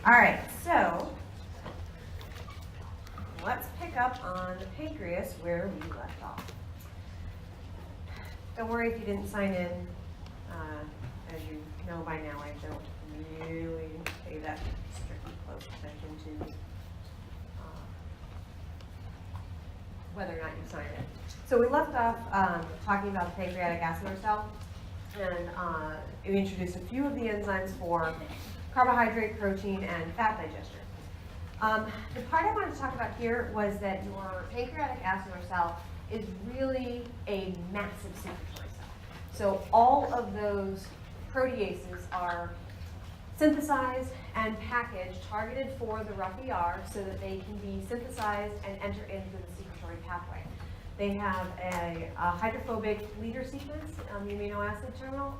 All right, so let's pick up on the pancreas where we left off. Don't worry if you didn't sign in. As you know by now, I don't really pay that strictly close attention to whether or not you sign in. So we left off talking about the pancreatic acinar cell, and we introduced a few of the enzymes for carbohydrate, protein, and fat digestion. The part I wanted to talk about here was that your pancreatic acinar cell is really a massive secretory cell. So all of those proteases are synthesized and packaged, targeted for the rough ER so that they can be synthesized and enter into the secretory pathway. They have a hydrophobic leader sequence on the amino acid terminal,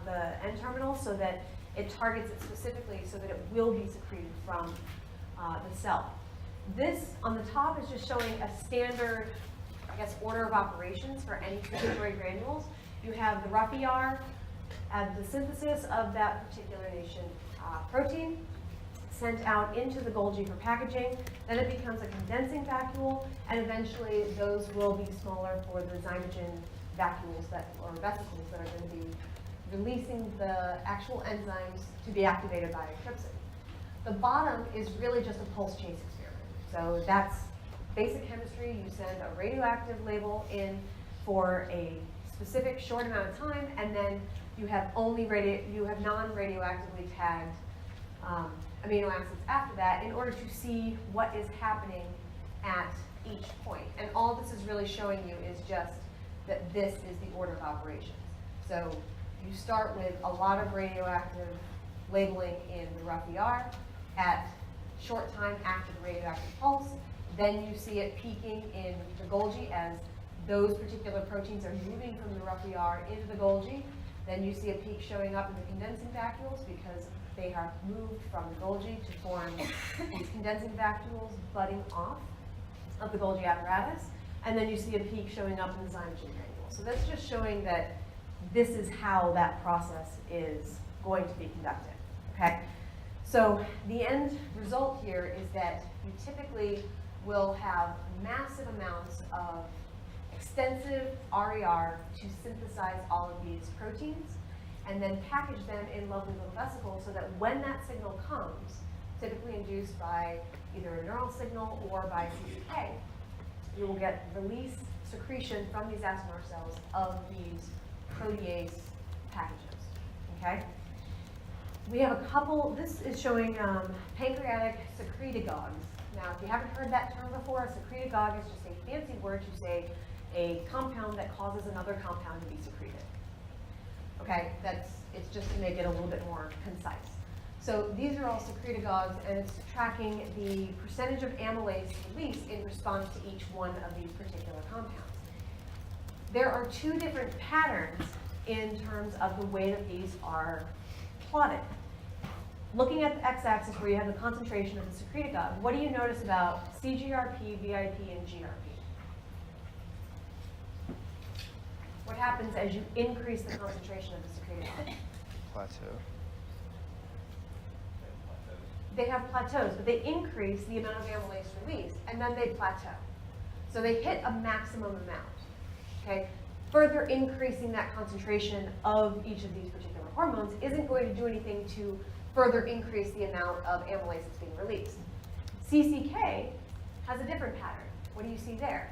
the N terminal, so that it targets it specifically so that it will be secreted from the cell. This on the top is just showing a standard, I guess, order of operations for any secretory granules. You have the rough ER and the synthesis of that particular nation protein sent out into the Golgi for packaging. Then it becomes a condensing vacuole, and eventually those will be smaller for the zymogen vacuoles or vesicles that are going to be releasing the actual enzymes to be activated by trypsin. The bottom is really just a pulse chase experiment. So that's basic chemistry. You send a radioactive label in for a specific short amount of time, and then you have non-radioactively tagged amino acids after that in order to see what is happening at each point. And all this is really showing you is just that this is the order of operations. So you start with a lot of radioactive labeling in the rough ER at short time after the radioactive pulse. Then you see it peaking in the Golgi as those particular proteins are moving from the rough ER into the Golgi. Then you see a peak showing up in the condensing vacuoles because they have moved from the Golgi to form these condensing vacuoles budding off of the Golgi apparatus. And then you see a peak showing up in the zymogen granules. So that's just showing that this is how that process is going to be conducted, okay? So the end result here is that you typically will have massive amounts of extensive RER to synthesize all of these proteins and then package them in lovely little vesicles so that when that signal comes, typically induced by either a neural signal or by CCK, you will get release secretion from these acinar cells of these protease packages, okay? We have a couple, this is showing pancreatic secretagogues. Now, if you haven't heard that term before, a secretagogue is just a fancy word to say a compound that causes another compound to be secreted. Okay, it's just to make it a little bit more concise. So these are all secretagogues, and it's tracking the percentage of amylase release in response to each one of these particular compounds. There are two different patterns in terms of the way that these are plotted. Looking at the x-axis where you have the concentration of the secretagogue, what do you notice about CGRP, VIP, and GRP? What happens as you increase the concentration of the secretagogue? Plateau. They have plateaus, but they increase the amount of amylase released, and then they plateau. So they hit a maximum amount, okay? Further increasing that concentration of each of these particular hormones isn't going to do anything to further increase the amount of amylase that's being released. CCK has a different pattern. What do you see there?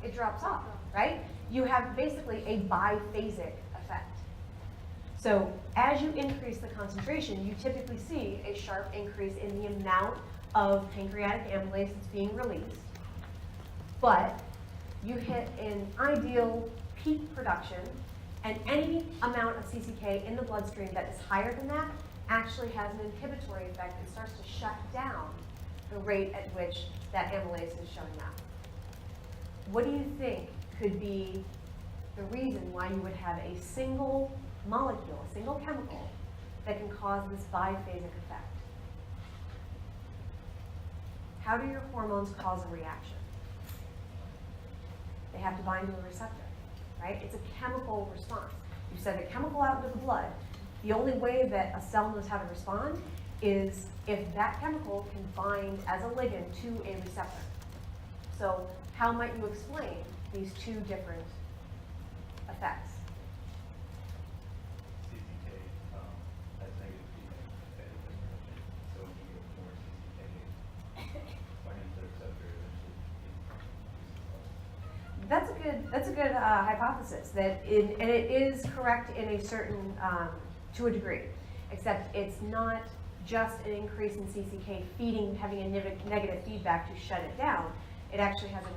It drops off, right? You have basically a biphasic effect. So as you increase the concentration, you typically see a sharp increase in the amount of pancreatic amylase that's being released. But you hit an ideal peak production, and any amount of CCK in the bloodstream that is higher than that actually has an inhibitory effect. It starts to shut down the rate at which that amylase is showing up. What do you think could be the reason why you would have a single molecule, a single chemical, that can cause this biphasic effect? How do your hormones cause a reaction? They have to bind to a receptor, right? It's a chemical response. You send a chemical out into the blood. The only way that a cell knows how to respond is if that chemical can bind as a ligand to a receptor. So how might you explain these two different effects? CCK has negative feedback at the receptor, so when you get more CCK binding to the receptor, eventually That's a good hypothesis. And it is correct in a certain to a degree, except it's not just an increase in CCK having a negative feedback to shut it down. It actually has an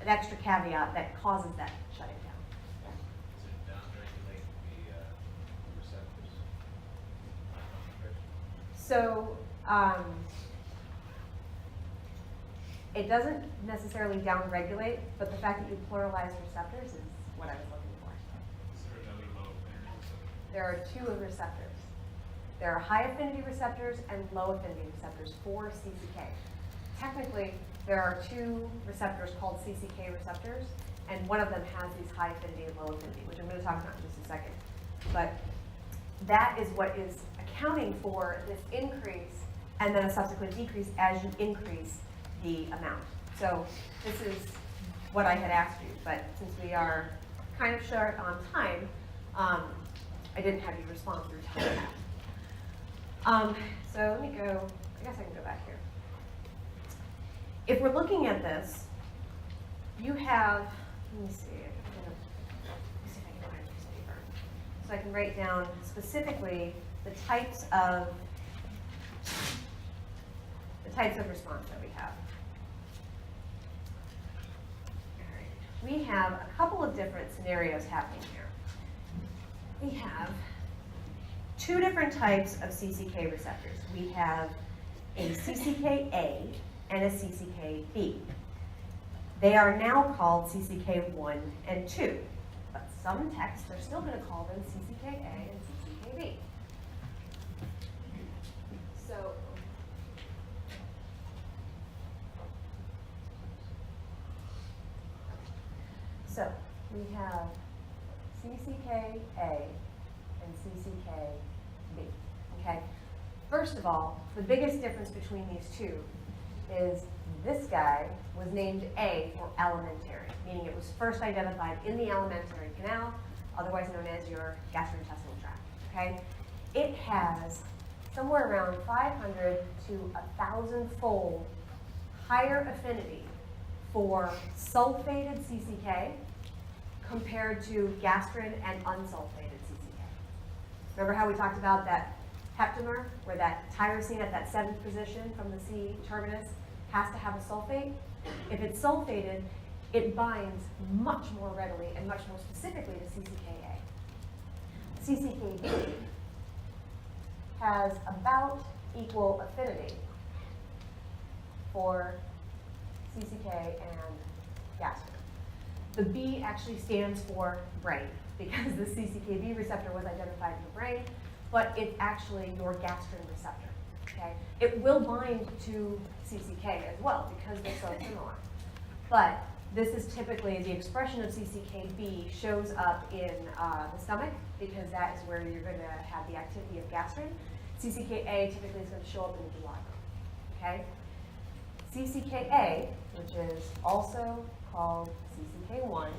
extra caveat that causes that shutting down. Does it downregulate the receptors? So it doesn't necessarily downregulate, but the fact that you pluralize receptors is what I was looking for. Is there another low affinity receptor? There are two receptors. There are high affinity receptors and low affinity receptors for CCK. Technically, there are two receptors called CCK receptors, and one of them has these high affinity and low affinity, which I'm going to talk about in just a second. But that is what is accounting for this increase and then a subsequent decrease as you increase the amount. So this is what I had asked you, but since we are kind of short on time, I didn't have you respond through time. So let me go, I guess I can go back here. If we're looking at this, you have, let me see, let me see if I can find a piece of paper. So I can write down specifically the types of response that we have. All right. We have a couple of different scenarios happening here. We have two different types of CCK receptors. We have a CCKA and a CCKB. They are now called CCK1 and 2, but some texts are still going to call them CCKA and CCKB. So we have CCKA and CCKB. Okay. First of all, the biggest difference between these two is this guy was named A for alimentary, meaning it was first identified in the alimentary canal, otherwise known as your gastrointestinal tract. Okay. It has somewhere around 500 to 1,000-fold higher affinity for sulfated CCK compared to gastrin and unsulfated CCK. Remember how we talked about that heptamer, where that tyrosine at that 7th position from the C terminus has to have a sulfate? If it's sulfated, it binds much more readily and much more specifically to CCKA. CCKB has about equal affinity for CCK and gastrin. The B actually stands for brain, because the CCKB receptor was identified in the brain, but it's actually your gastrin receptor. Okay? It will bind to CCK as well because they're so similar. But this is typically the expression of CCKB shows up in the stomach because that is where you're going to have the activity of gastrin. CCKA typically is going to show up in the duodenum. Okay? CCKA, which is also called CCK1,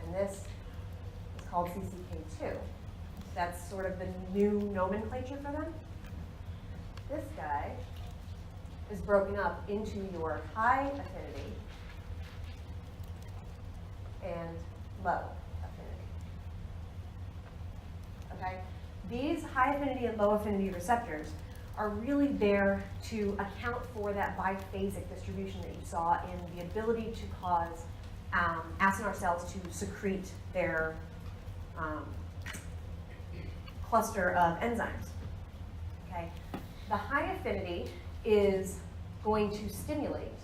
and this is called CCK2. That's sort of the new nomenclature for them. This guy is broken up into your high affinity and low affinity. Okay? These high affinity and low affinity receptors are really there to account for that biphasic distribution that you saw in the ability to cause acinar cells to secrete their cluster of enzymes. Okay? The high affinity is going to stimulate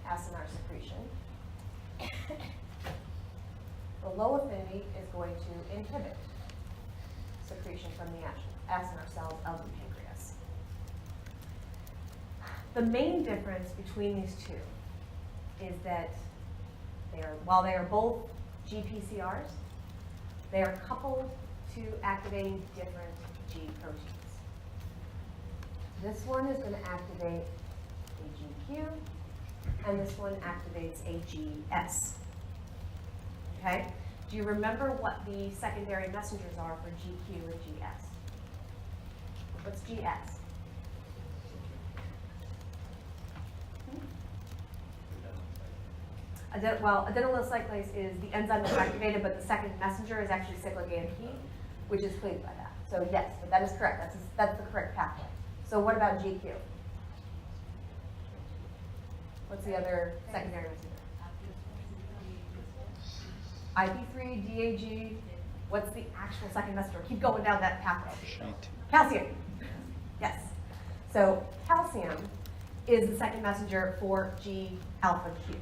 acinar secretion. The low affinity is going to inhibit secretion from the acinar cells of the pancreas. The main difference between these two is that while they are both GPCRs. They are coupled to activating different G proteins. This one is going to activate a GQ, and this one activates a GS. Okay? Do you remember what the secondary messengers are for GQ and GS? What's GS? Adenylyl cyclase is the enzyme that's activated, but the second messenger is actually cyclic AMP, which is cleaved by that. So yes, but that is correct. That's the correct pathway. So what about GQ? What's the other secondary messenger? IP3, DAG. What's the actual second messenger? Keep going down that pathway. Calcium. Yes. So calcium is the second messenger for G alpha Q.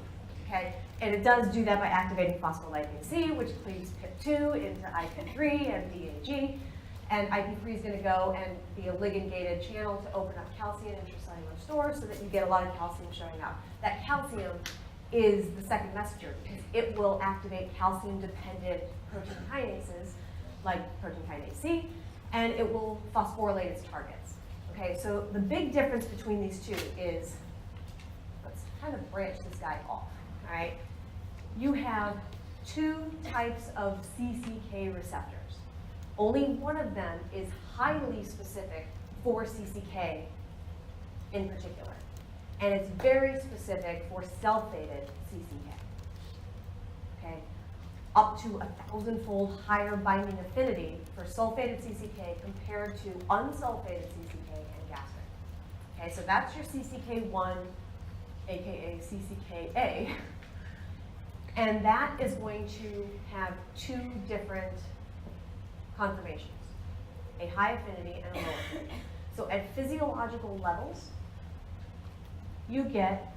Okay, and it does do that by activating phospholipase C, which cleaves PIP2 into IP3 and DAG. And IP3 is going to go and be a ligand-gated channel to open up calcium intracellular stores so that you get a lot of calcium showing up. That calcium is the second messenger because it will activate calcium-dependent protein kinases like protein kinase C, and it will phosphorylate its targets. Okay, so the big difference between these two is, let's kind of branch this guy off. All right, you have two types of CCK receptors. Only one of them is highly specific for CCK in particular, and it's very specific for sulfated CCK. Okay, up to 1,000-fold higher binding affinity for sulfated CCK compared to unsulfated CCK and gastric. Okay, so that's your CCK1, aka CCKA. And that is going to have two different conformations, a high affinity and a low affinity. So at physiological levels, you get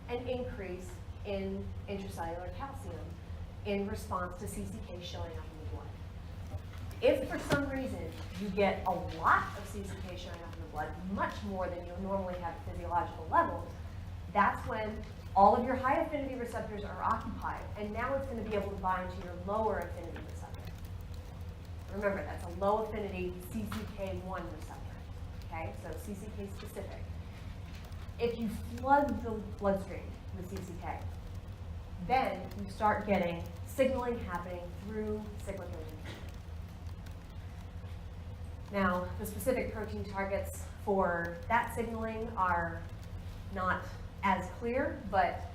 an increase in intracellular calcium in response to CCK showing up in the blood. If for some reason you get a lot of CCK showing up in the blood, much more than you normally have at physiological levels, that's when all of your high affinity receptors are occupied, and now it's going to be able to bind to your lower affinity receptor. Remember, that's a low affinity CCK1 receptor, okay? So CCK specific. If you flood the bloodstream with CCK, then you start getting signaling happening through cyclic AMP. Now, the specific protein targets for that signaling are not as clear, but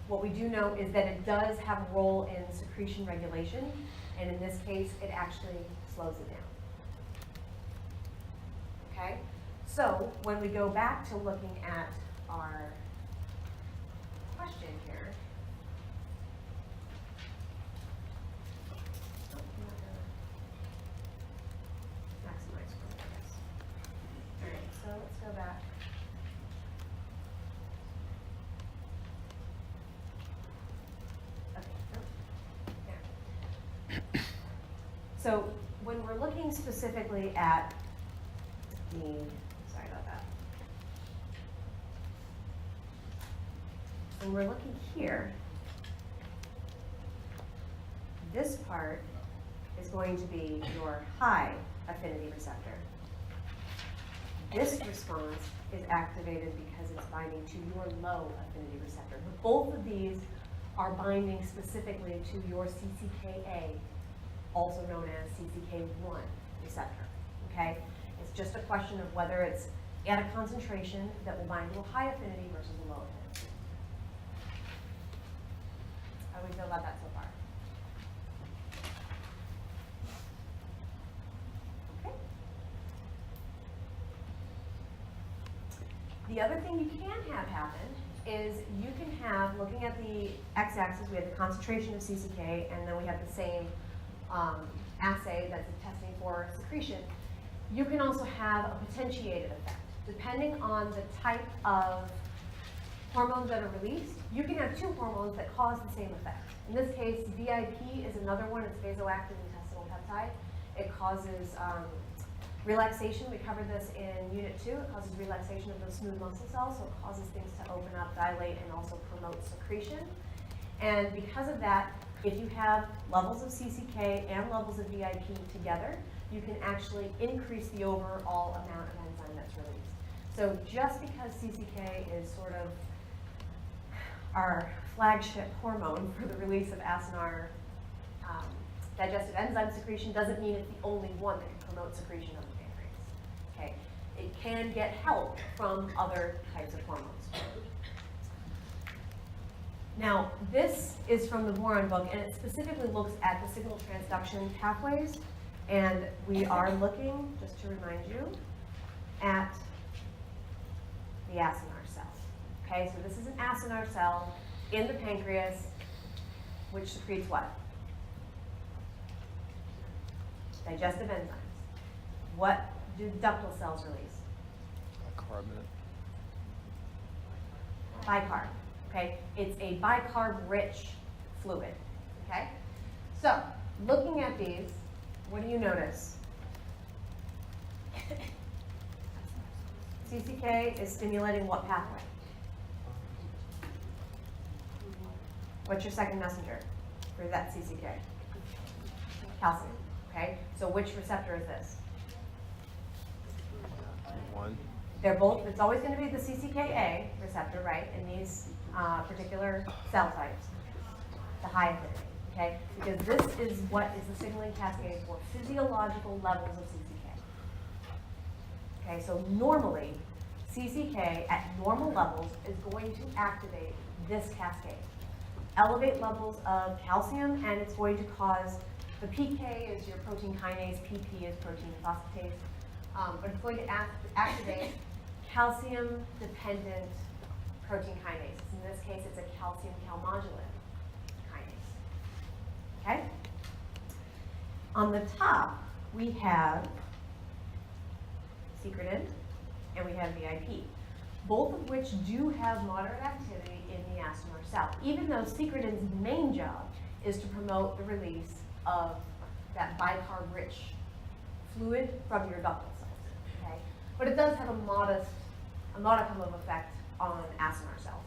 what we do know is that it does have a role in secretion regulation, and in this case, it actually slows it down. Okay? So, when we go back to looking at our question here, maximize progress. All right, so let's go back. So when we're looking specifically at sorry about that. When we're looking here, this part is going to be your high affinity receptor. This response is activated because it's binding to your low affinity receptor. But both of these are binding specifically to your CCKA, also known as CCK1 receptor, okay? It's just a question of whether it's at a concentration that will bind to a high affinity versus a low affinity. How do we feel about that so far? Okay. The other thing you can have happen is you can have, looking at the x-axis, we have the concentration of CCK, and then we have the same assay that's testing for secretion. You can also have a potentiated effect. Depending on the type of hormones that are released, you can have two hormones that cause the same effect. In this case, VIP is another one. It's vasoactive intestinal peptide. It causes relaxation. We covered this in Unit 2. It causes relaxation of those smooth muscle cells, so it causes things to open up, dilate, and also promote secretion. And because of that, if you have levels of CCK and levels of VIP together, you can actually increase the overall amount of enzyme that's released. So just because CCK is sort of our flagship hormone for the release of acinar digestive enzyme secretion doesn't mean it's the only one that can promote secretion of the pancreas. Okay? It can get help from other types of hormones. Now, this is from the boron book, and it specifically looks at the signal transduction pathways, and we are looking, just to remind you, at the acinar cell. Okay, so this is an acinar cell in the pancreas, which secretes what? Digestive enzymes. What do ductal cells release? Carbonate. Bicarb. Okay, it's a bicarb-rich fluid. Okay, so looking at these, what do you notice? CCK is stimulating what pathway? What's your second messenger for that CCK? Calcium. Okay, so which receptor is this? One. They're both, it's always going to be the CCKA receptor, right, in these particular cell types, the high affinity, okay? Because this is what is the signaling cascade for physiological levels of CCK. Okay, so normally, CCK at normal levels is going to activate this cascade. Elevate levels of calcium, and it's going to cause, the PK is your protein kinase, PP is protein phosphatase, but it's going to activate calcium-dependent protein kinase. In this case, it's a calcium calmodulin kinase. Okay? On the top, we have secretin and we have VIP, both of which do have moderate activity in the acinar cell, even though secretin's main job is to promote the release of that bicarb-rich fluid from your ductal cells. Okay? But it does have a modicum of effect on acinar cells.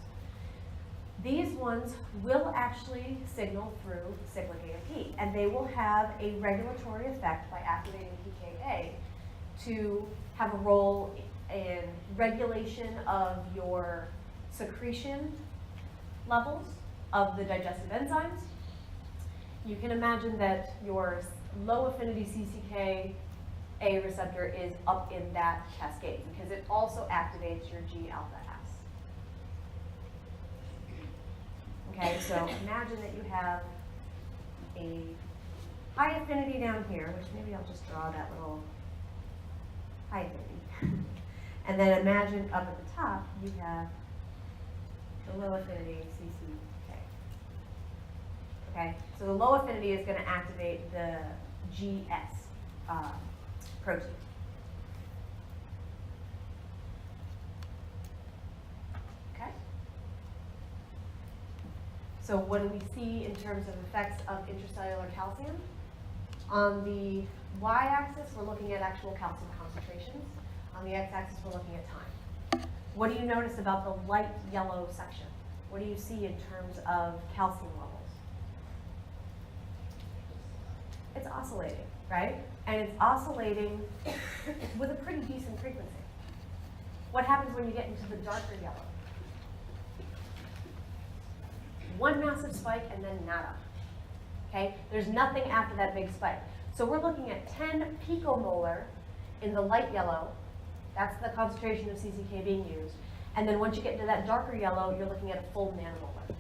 These ones will actually signal through cyclic AMP, and they will have a regulatory effect by activating PKA to have a role in regulation of your secretion levels of the digestive enzymes. You can imagine that your low affinity CCK-A receptor is up in that cascade because it also activates your G-alpha S. Okay, so imagine that you have a high affinity down here, which maybe I'll just draw that little high affinity. And then imagine up at the top, you have the low affinity CCK. Okay, so the low affinity is going to activate the GS protein. Okay? So what do we see in terms of effects of intracellular calcium? On the y-axis, we're looking at actual calcium concentrations. On the x-axis, we're looking at time. What do you notice about the light yellow section? What do you see in terms of calcium levels? It's oscillating, right? And it's oscillating with a pretty decent frequency. What happens when you get into the darker yellow? One massive spike and then nada. Okay? There's nothing after that big spike. So we're looking at 10 picomolar in the light yellow. That's the concentration of CCK being used. And then once you get into that darker yellow, you're looking at a full nanomolar.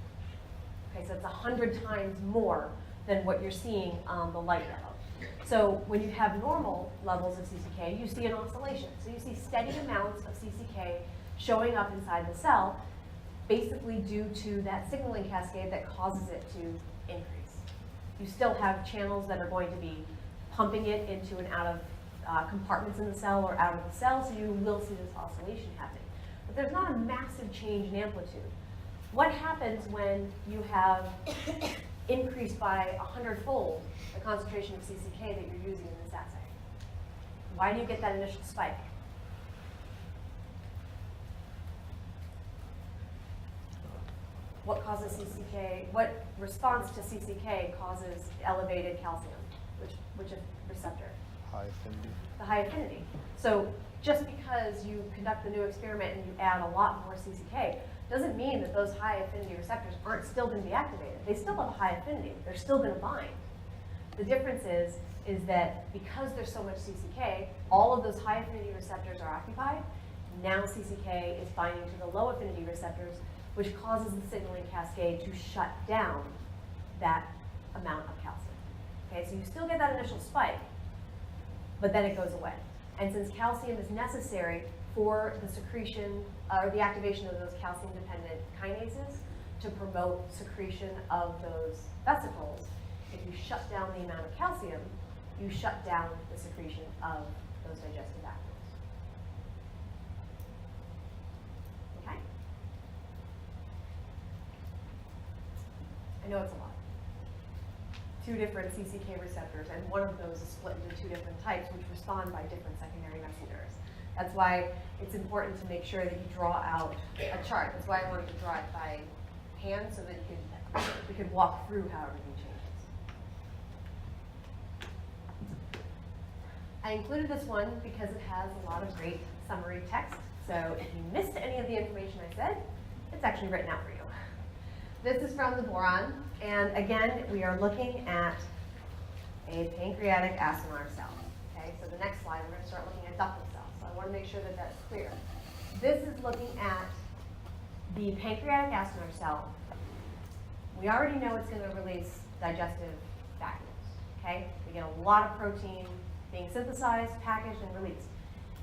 Okay, so it's 100 times more than what you're seeing on the light yellow. So when you have normal levels of CCK, you see an oscillation. So you see steady amounts of CCK showing up inside the cell, basically due to that signaling cascade that causes it to increase. You still have channels that are going to be pumping it into and out of compartments in the cell or out of the cell, so you will see this oscillation happening. But there's not a massive change in amplitude. What happens when you have increased by 100-fold the concentration of CCK that you're using in this assay? Why do you get that initial spike? what causes CCK, what response to CCK causes elevated calcium, which receptor? High affinity. The high affinity. So just because you conduct the new experiment and you add a lot more CCK, doesn't mean that those high affinity receptors aren't still going to be activated. They still have a high affinity. They're still going to bind. The difference is that because there's so much CCK, all of those high affinity receptors are occupied. Now CCK is binding to the low affinity receptors, which causes the signaling cascade to shut down that amount of calcium. Okay, so you still get that initial spike, but then it goes away. And since calcium is necessary for the secretion or the activation of those calcium-dependent kinases to promote secretion of those vesicles, if you shut down the amount of calcium, you shut down the secretion of those digestive vacuoles. Okay? I know it's a lot. 2 different CCK receptors, and one of those is split into 2 different types, which respond by different secondary messengers. That's why it's important to make sure that you draw out a chart. That's why I wanted to draw it by hand so that we could walk through how everything changes. I included this one because it has a lot of great summary text. So if you missed any of the information I said, it's actually written out for you. This is from the boron, and again, we are looking at a pancreatic acinar cell. Okay, so the next slide, we're going to start looking at ductal cells. So I want to make sure that that's clear. This is looking at the pancreatic acinar cell. We already know it's going to release digestive vacuoles. Okay, we get a lot of protein being synthesized, packaged, and released.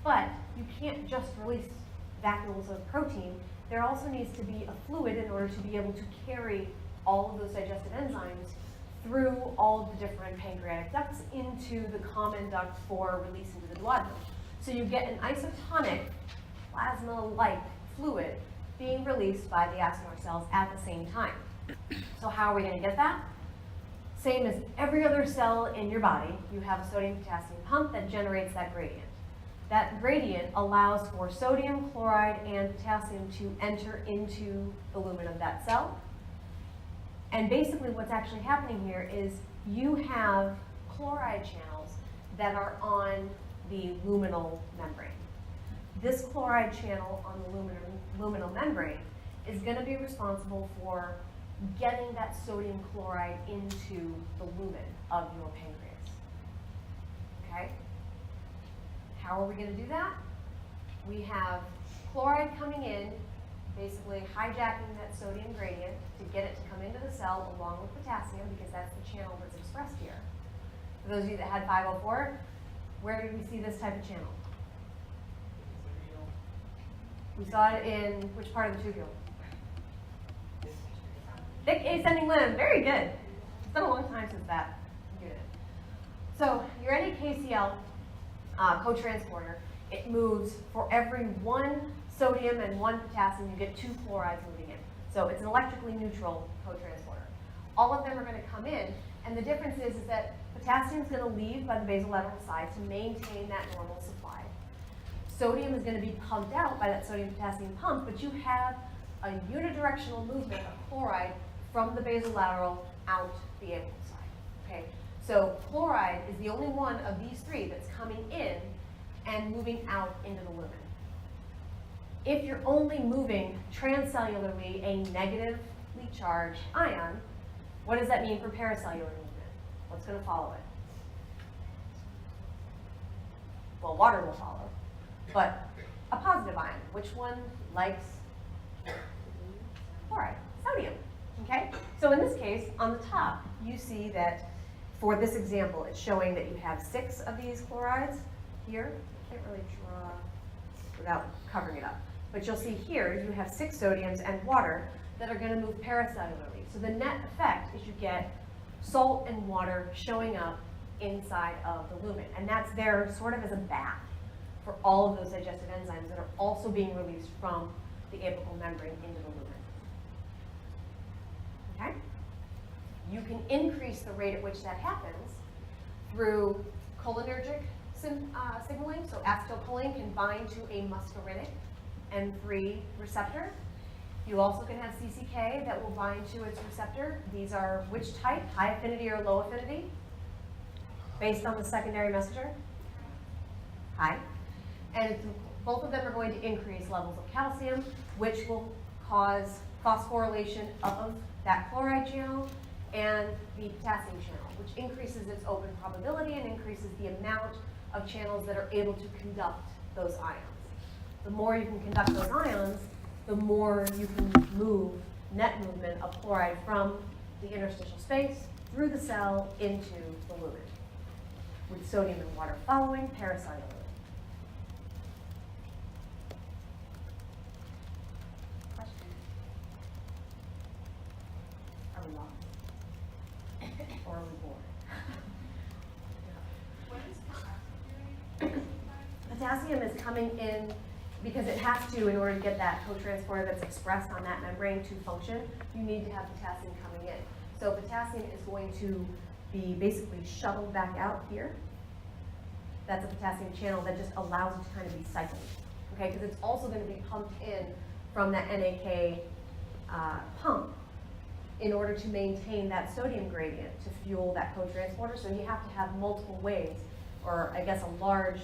But you can't just release vacuoles of protein. There also needs to be a fluid in order to be able to carry all of those digestive enzymes through all of the different pancreatic ducts into the common duct for release into the duodenum. So you get an isotonic plasma-like fluid being released by the acinar cells at the same time. So how are we going to get that? Same as every other cell in your body, you have a sodium-potassium pump that generates that gradient. That gradient allows for sodium, chloride, and potassium to enter into the lumen of that cell. And basically what's actually happening here is you have chloride channels that are on the luminal membrane. This chloride channel on the luminal membrane is going to be responsible for getting that sodium chloride into the lumen of your pancreas. Okay? How are we going to do that? We have chloride coming in, basically hijacking that sodium gradient to get it to come into the cell along with potassium, because that's the channel that's expressed here. For those of you that had 504, where did we see this type of channel? We saw it in which part of the tubule? Thick ascending limb. Very good. It's been a long time since that unit. So your NAKCl cotransporter, it moves for every 1 sodium and 1 potassium, you get 2 chlorides moving in. So it's an electrically neutral cotransporter. All of them are going to come in, and the difference is that potassium is going to leave by the basolateral side to maintain that normal supply. Sodium is going to be pumped out by that sodium-potassium pump, but you have a unidirectional movement of chloride from the basolateral out the apical side. Okay, so chloride is the only one of these 3 that's coming in and moving out into the lumen. If you're only moving transcellularly a negatively charged ion, what does that mean for paracellular movement? What's going to follow it? Well, water will follow, but a positive ion. Which one likes chloride? Sodium. Okay? So in this case, on the top, you see that for this example, it's showing that you have 6 of these chlorides here. I can't really draw without covering it up. But you'll see here, you have 6 sodiums and water that are going to move paracellularly. So the net effect is you get salt and water showing up inside of the lumen. And that's there sort of as a bath for all of those digestive enzymes that are also being released from the apical membrane into the lumen. Okay? You can increase the rate at which that happens through cholinergic signaling. So acetylcholine can bind to a muscarinic M3 receptor. You also can have CCK that will bind to its receptor. These are which type, high affinity or low affinity, based on the secondary messenger? High. And both of them are going to increase levels of calcium, which will cause phosphorylation of that chloride channel and the potassium channel, which increases its open probability and increases the amount of channels that are able to conduct those ions. The more you can conduct those ions, the more you can move net movement of chloride from the interstitial space through the cell into the lumen, with sodium and water following paracellularly. Questions? Are we lost? Or are we bored? What is potassium doing? Potassium is coming in because it has to, in order to get that cotransporter that's expressed on that membrane to function, you need to have potassium coming in. So potassium is going to be basically shuttled back out here. That's a potassium channel that just allows it to kind of be cycled, okay? Because it's also going to be pumped in from that NAK pump in order to maintain that sodium gradient to fuel that cotransporter. So you have to have multiple ways, or I guess a large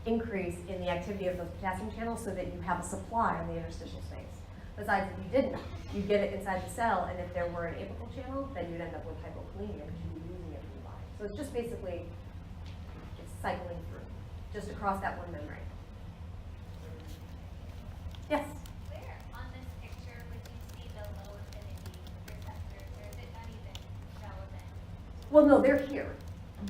increase in the activity of those potassium channels so that you have a supply on the interstitial space. Besides, if you didn't, you'd get it inside the cell, and if there were an apical channel, then you'd end up with hypokalemia because you'd be losing it from the body. So it's just basically it's cycling through, just across that one membrane. Yes? Where on this picture would you see the low affinity receptors, or is it not even relevant? Well, no, they're here.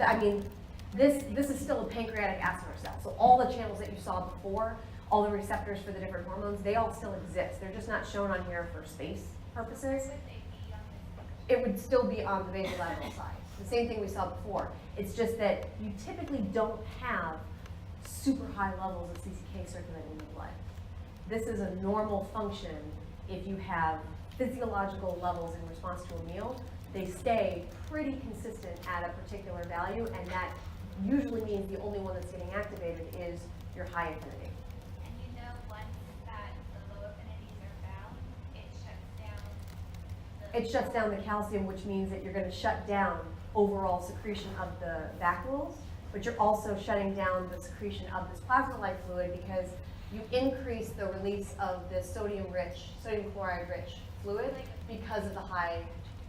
I mean, this is still a pancreatic acinar cell. So all the channels that you saw before, all the receptors for the different hormones, they all still exist. They're just not shown on here for space Where purposes. would they be on this picture? It would still be on the basolateral side. The same thing we saw before. It's just that you typically don't have super high levels of CCK circulating in the blood. This is a normal function if you have physiological levels in response to a meal. They stay pretty consistent at a particular value, and that usually means the only one that's getting activated is your high affinity. And you know once that the low affinities are found, it shuts down the... It shuts down the calcium, which means that you're going to shut down overall secretion of the vacuoles, but you're also shutting down the secretion of this plasma-like fluid because you increase the release of the sodium chloride-rich fluid because of the high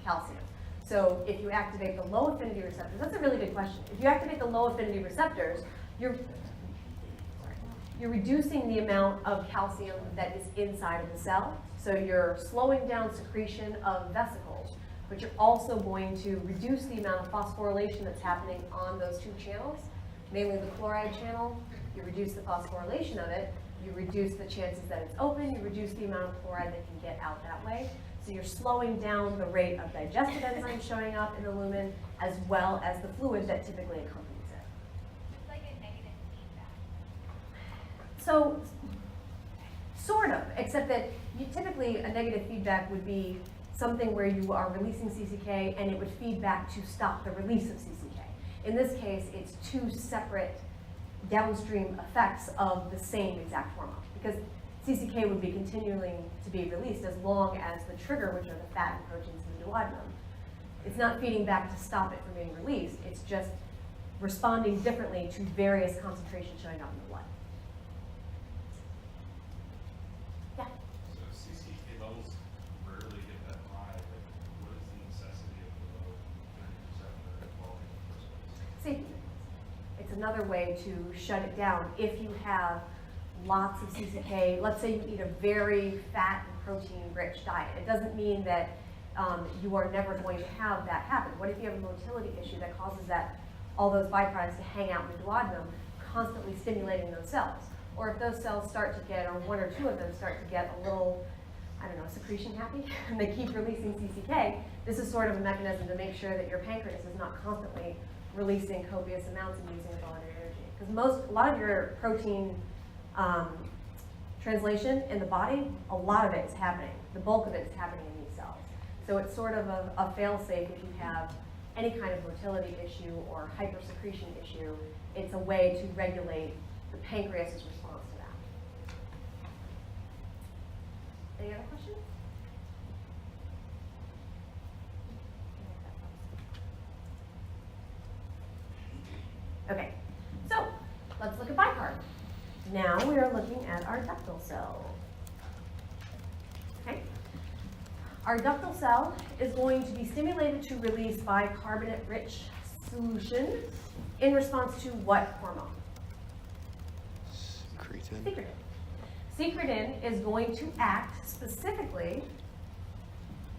calcium. So if you activate the low affinity receptors, that's a really good question. If you activate the low affinity receptors, you're reducing the amount of calcium that is inside of the cell. So you're slowing down secretion of vesicles, but you're also going to reduce the amount of phosphorylation that's happening on those two channels, mainly the chloride channel. You reduce the phosphorylation of it, you reduce the chances that it's open, you reduce the amount of chloride that can get out that way. So you're slowing down the rate of digestive enzymes showing up in the lumen, as well as the fluid that typically accompanies it. It's like a negative feedback. So, sort of, except that typically a negative feedback would be something where you are releasing CCK and it would feed back to stop the release of CCK. In this case, it's two separate downstream effects of the same exact hormone, because CCK would be continuing to be released as long as the trigger, which are the fat and proteins in the duodenum. It's not feeding back to stop it from being released, it's just responding differently to various concentrations showing up in the blood. Yeah? So CCK levels rarely get that high, but what is the necessity of the low affinity receptor quality in the first place? Safety. It's another way to shut it down. If you have lots of CCK, let's say you eat a very fat and protein-rich diet, it doesn't mean that you are never going to have that happen. What if you have a motility issue that causes all those byproducts to hang out in the duodenum, constantly stimulating those cells? Or if those cells start to get, or one or two of them start to get a little, I don't know, secretion happy, and they keep releasing CCK, this is sort of a mechanism to make sure that your pancreas is not constantly releasing copious amounts and using up all your energy. Because a lot of your protein translation in the body, a lot of it is happening. The bulk of it is happening in these cells. So it's sort of a fail-safe if you have any kind of motility issue or hypersecretion issue. It's a way to regulate the pancreas's response to that. Any other questions? Okay, so let's look at bicarb. Now we are looking at our ductal cell. Okay. Our ductal cell is going to be stimulated to release bicarbonate-rich solution in response to what hormone? Secretin. Secretin. Secretin is going to act specifically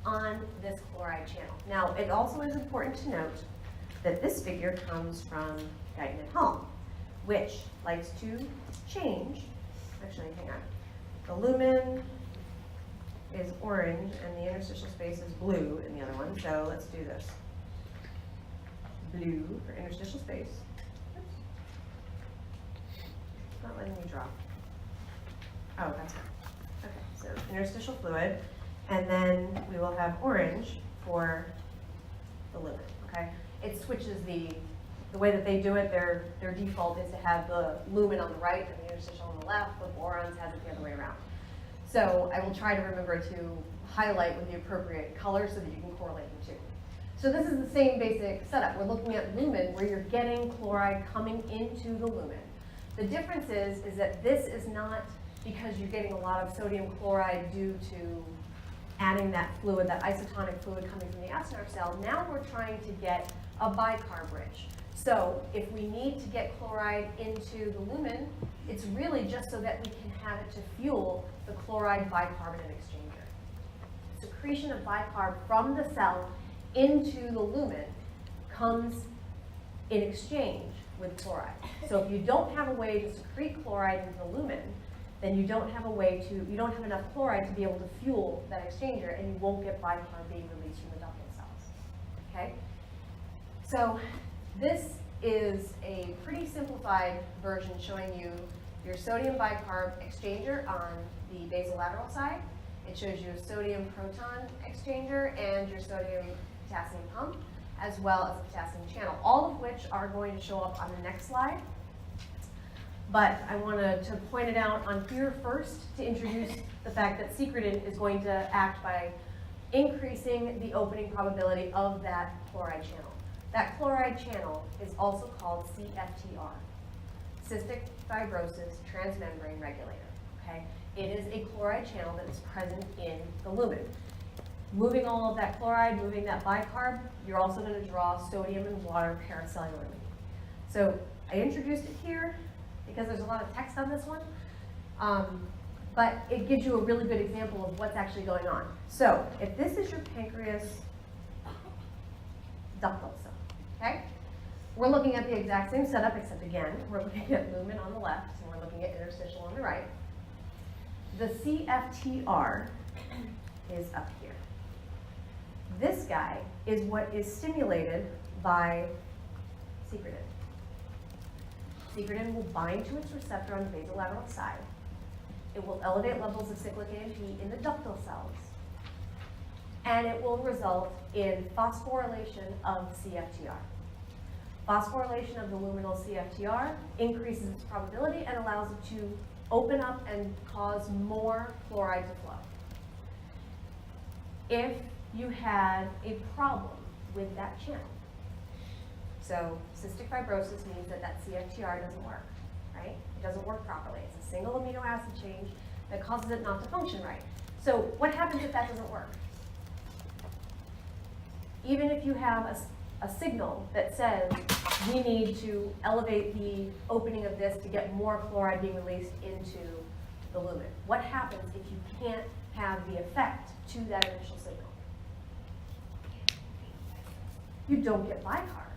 on this chloride channel. Now, it also is important to note that this figure comes from Guyton et al., which likes to change. Actually, hang on. The lumen is orange and the interstitial space is blue in the other one, so let's do this. Blue for interstitial space. Oops. It's not letting me draw. Oh, that's fine. Okay, so interstitial fluid, and then we will have orange for the lumen, okay? It switches the way that they do it, their default is to have the lumen on the right and the interstitial on the left, but Boron's has it the other way around. So I will try to remember to highlight with the appropriate color so that you can correlate the two. So this is the same basic setup. We're looking at lumen where you're getting chloride coming into the lumen. The difference is that this is not because you're getting a lot of sodium chloride due to adding that fluid, that isotonic fluid coming from the acinar cell. Now we're trying to get a bicarb rich. So if we need to get chloride into the lumen, it's really just so that we can have it to fuel the chloride bicarbonate exchanger. Secretion of bicarb from the cell into the lumen comes in exchange with chloride. So if you don't have a way to secrete chloride into the lumen, then you don't have enough chloride to be able to fuel that exchanger, and you won't get bicarb being released from the ductal cells. Okay? So this is a pretty simplified version showing you your sodium bicarb exchanger on the basolateral side. It shows you a sodium proton exchanger and your sodium potassium pump, as well as a potassium channel, all of which are going to show up on the next slide. But I wanted to point it out on here first to introduce the fact that secretin is going to act by increasing the opening probability of that chloride channel. That chloride channel is also called CFTR, cystic fibrosis transmembrane regulator, okay? It is a chloride channel that is present in the lumen. Moving all of that chloride, moving that bicarb, you're also going to draw sodium and water paracellularly. So I introduced it here because there's a lot of text on this one, but it gives you a really good example of what's actually going on. So if this is your pancreas ductal cell, okay? We're looking at the exact same setup, except again, we're looking at lumen on the left, and we're looking at interstitial on the right. The CFTR is up here. This guy is what is stimulated by secretin. Secretin will bind to its receptor on the basolateral side. It will elevate levels of cyclic AMP in the ductal cells, and it will result in phosphorylation of CFTR. Phosphorylation of the luminal CFTR increases its probability and allows it to open up and cause more chloride to flow. If you had a problem with that channel, so cystic fibrosis means that that CFTR doesn't work, right? It doesn't work properly. It's a single amino acid change that causes it not to function right. So what happens if that doesn't work? Even if you have a signal that says we need to elevate the opening of this to get more chloride being released into the lumen, what happens if you can't have the effect to that initial signal? You don't get bicarb,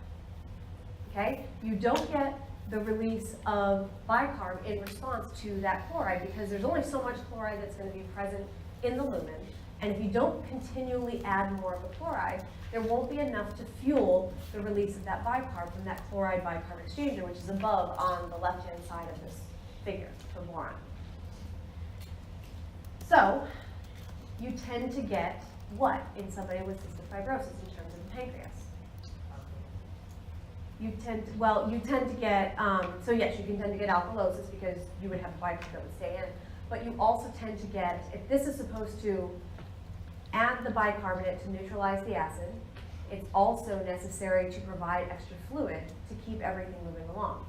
okay? You don't get the release of bicarb in response to that chloride because there's only so much chloride that's going to be present in the lumen. And if you don't continually add more of the chloride, there won't be enough to fuel the release of that bicarb from that chloride bicarb exchanger, which is above on the left-hand side of this figure for boron. So you tend to get what in somebody with cystic fibrosis in terms of the pancreas? You tend to get, so yes, you can tend to get alkalosis because you would have a bicarb that would stay in, but you also tend to get, if this is supposed to add the bicarbonate to neutralize the acid, it's also necessary to provide extra fluid to keep everything moving along.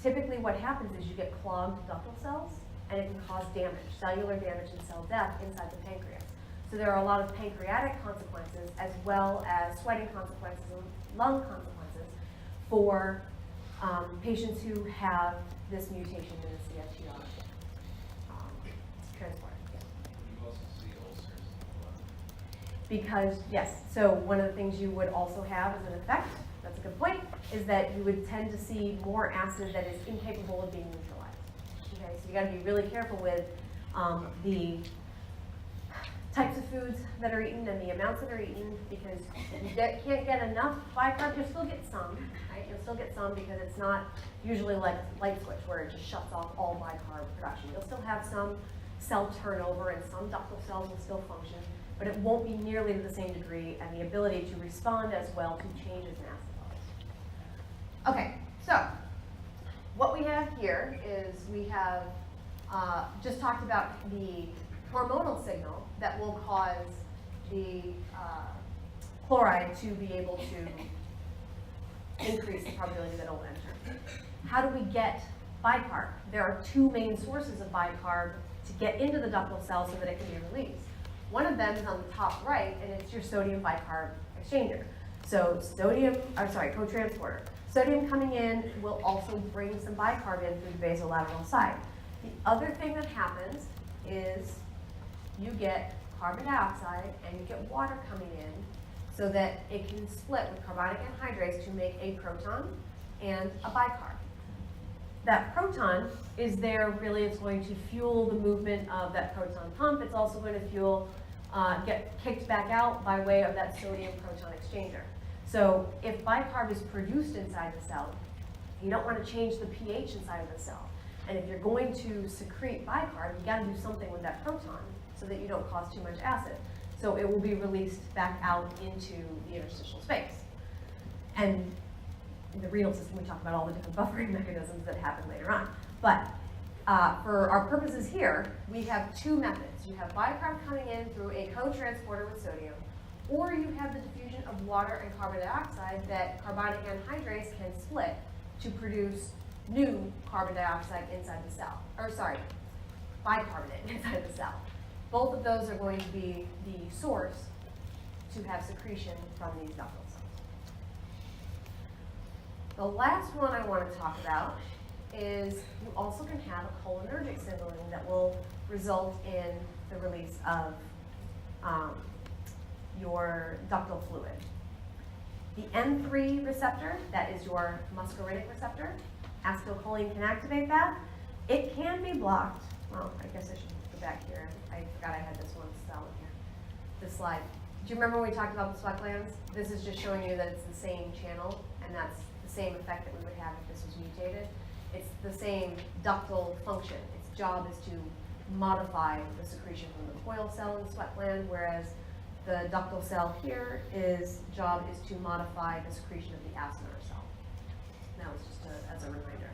Typically what happens is you get clogged ductal cells, and it can cause damage, cellular damage and cell death inside the pancreas. So there are a lot of pancreatic consequences as well as sweating consequences and lung consequences for patients who have this mutation in the CFTR transport. Yeah. You also see ulcers in the lung. Because, yes, so one of the things you would also have as an effect, that's a good point, is that you would tend to see more acid that is incapable of being neutralized. Okay, so you gotta be really careful with the types of foods that are eaten and the amounts that are eaten, because if you can't get enough bicarb, you'll still get some, right? You'll still get some because it's not usually like light switch where it just shuts off all bicarb production. You'll still have some cell turnover and some ductal cells will still function, but it won't be nearly to the same degree and the ability to respond as well to changes in acid levels. Okay, so what we have here is we have just talked about the hormonal signal that will cause the chloride to be able to increase the probability that it will enter. How do we get bicarb? There are two main sources of bicarb to get into the ductal cell so that it can be released. One of them is on the top right, and it's your sodium bicarb exchanger. So co-transporter. Sodium coming in will also bring some bicarb in through the basolateral side. The other thing that happens is you get carbon dioxide and you get water coming in so that it can split with carbonic anhydrase to make a proton and a bicarb. That proton is there really, it's going to fuel the movement of that proton pump. It's also going to get kicked back out by way of that sodium proton exchanger. So if bicarb is produced inside the cell, you don't want to change the pH inside of the cell. And if you're going to secrete bicarb, you gotta do something with that proton so that you don't cause too much acid. So it will be released back out into the interstitial space. And in the renal system, we talk about all the different buffering mechanisms that happen later on. But for our purposes here, we have two methods. You have bicarb coming in through a co-transporter with sodium, or you have the diffusion of water and carbon dioxide that carbonic anhydrase can split to produce new carbon dioxide inside the cell, or sorry, bicarbonate inside the cell. Both of those are going to be the source to have secretion from these ductal cells. The last one I want to talk about is you also can have a cholinergic signaling that will result in the release of your ductal fluid. The N3 receptor, that is your muscarinic receptor, acetylcholine can activate that. It can be blocked. Well, I guess I should go back here. I forgot I had this one cell in here. This slide. Do you remember when we talked about the sweat glands? This is just showing you that it's the same channel, and that's the same effect that we would have if this was mutated. It's the same ductal function. Its job is to modify the secretion from the coil cell in the sweat gland, whereas the ductal cell here job is to modify the secretion of the acinar cell. That was just as a reminder.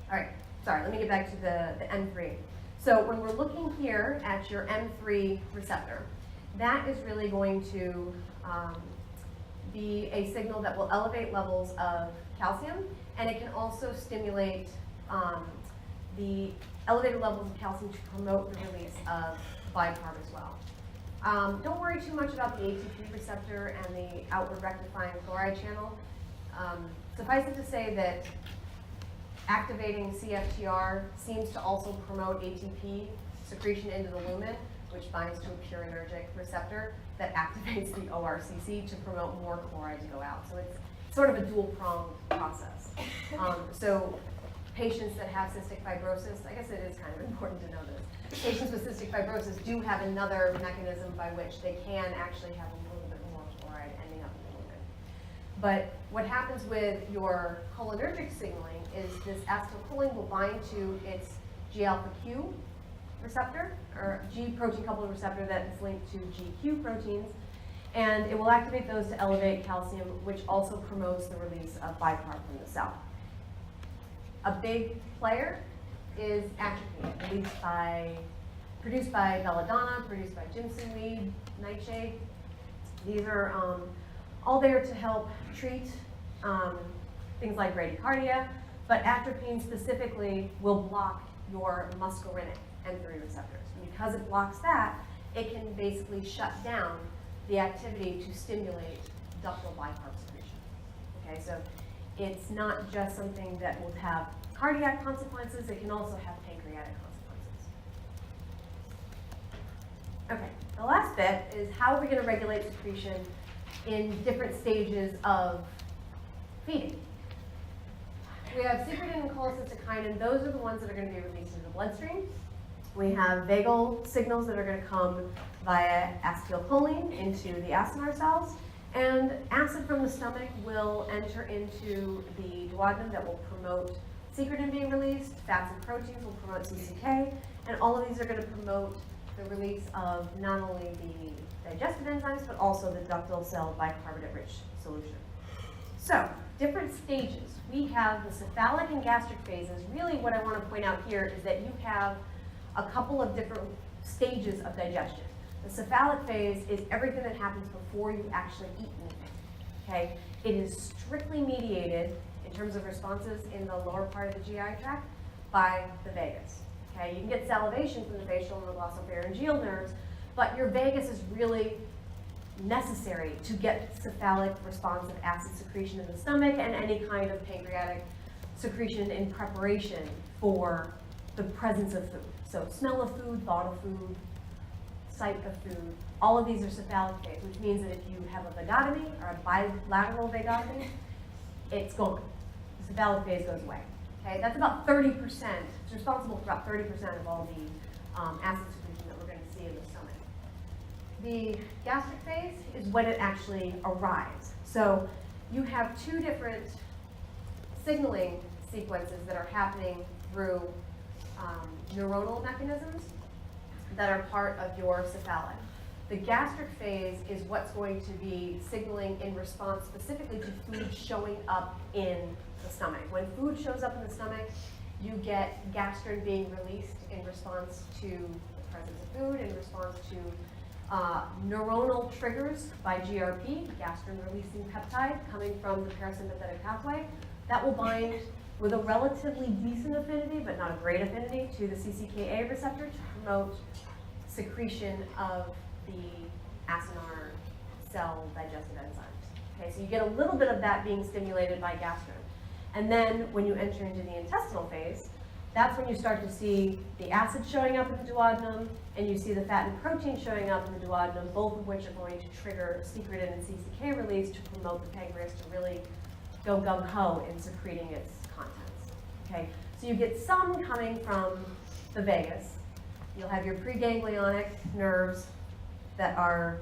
All right, sorry, let me get back to the N3. So when we're looking here at your N3 receptor, that is really going to be a signal that will elevate levels of calcium, and it can also stimulate the elevated levels of calcium to promote the release of bicarb as well. Don't worry too much about the ATP receptor and the outward rectifying chloride channel. Suffice it to say that activating CFTR seems to also promote ATP secretion into the lumen, which binds to a purinergic receptor that activates the ORCC to promote more chloride to go out. So it's sort of a dual-pronged process. So patients that have cystic fibrosis, I guess it is kind of important to know this. Patients with cystic fibrosis do have another mechanism by which they can actually have a little bit more chloride ending up in the lumen. But what happens with your cholinergic signaling is this acetylcholine will bind to its G-alpha-Q receptor, or G protein coupled receptor that is linked to GQ proteins, and it will activate those to elevate calcium, which also promotes the release of bicarb from the cell. A big player is atropine, produced by belladonna, produced by jimson weed, nightshade. These are all there to help treat things like bradycardia, but atropine specifically will block your muscarinic M3 receptors. And because it blocks that, it can basically shut down the activity to stimulate ductal bicarb secretion. Okay, so it's not just something that will have cardiac consequences, it can also have pancreatic consequences. Okay, the last bit is how are we going to regulate secretion in different stages of feeding. We have secretin and cholecystokinin, those are the ones that are going to be released into the bloodstream. We have vagal signals that are going to come via acetylcholine into the acinar cells, and acid from the stomach will enter into the duodenum that will promote secretin being released, fats and proteins will promote CCK, and all of these are going to promote the release of not only the digestive enzymes, but also the ductal cell bicarbonate-rich solution. So, different stages. We have the cephalic and gastric phases. Really what I want to point out here is that you have a couple of different stages of digestion. The cephalic phase is everything that happens before you actually eat anything, okay? It is strictly mediated in terms of responses in the lower part of the GI tract by the vagus, okay? You can get salivation from the facial and the glossopharyngeal nerves, but your vagus is really necessary to get cephalic responsive acid secretion in the stomach and any kind of pancreatic secretion in preparation for the presence of food. So smell of food, thought of food, sight of food, all of these are cephalic phase, which means that if you have a vagotomy or a bilateral vagotomy, it's gone. The cephalic phase goes away. Okay, that's about 30%. It's responsible for about 30% of all the acid secretion that we're going to see in the stomach. The gastric phase is when it actually arrives. So you have two different signaling sequences that are happening through neuronal mechanisms that are part of your cephalic. The gastric phase is what's going to be signaling in response specifically to food showing up in the stomach. When food shows up in the stomach, you get gastrin being released in response to the presence of food, in response to neuronal triggers by GRP, gastrin-releasing peptide, coming from the parasympathetic pathway. That will bind with a relatively decent affinity, but not a great affinity, to the CCK8 receptor to promote secretion of the acinar cell digestive enzymes. Okay, so you get a little bit of that being stimulated by gastrin. And then when you enter into the intestinal phase, that's when you start to see the acid showing up in the duodenum, and you see the fat and protein showing up in the duodenum, both of which are going to trigger secretin and CCK release to promote the pancreas to really go gung-ho in secreting its contents. Okay, so you get some coming from the vagus. You'll have your preganglionic nerves that are,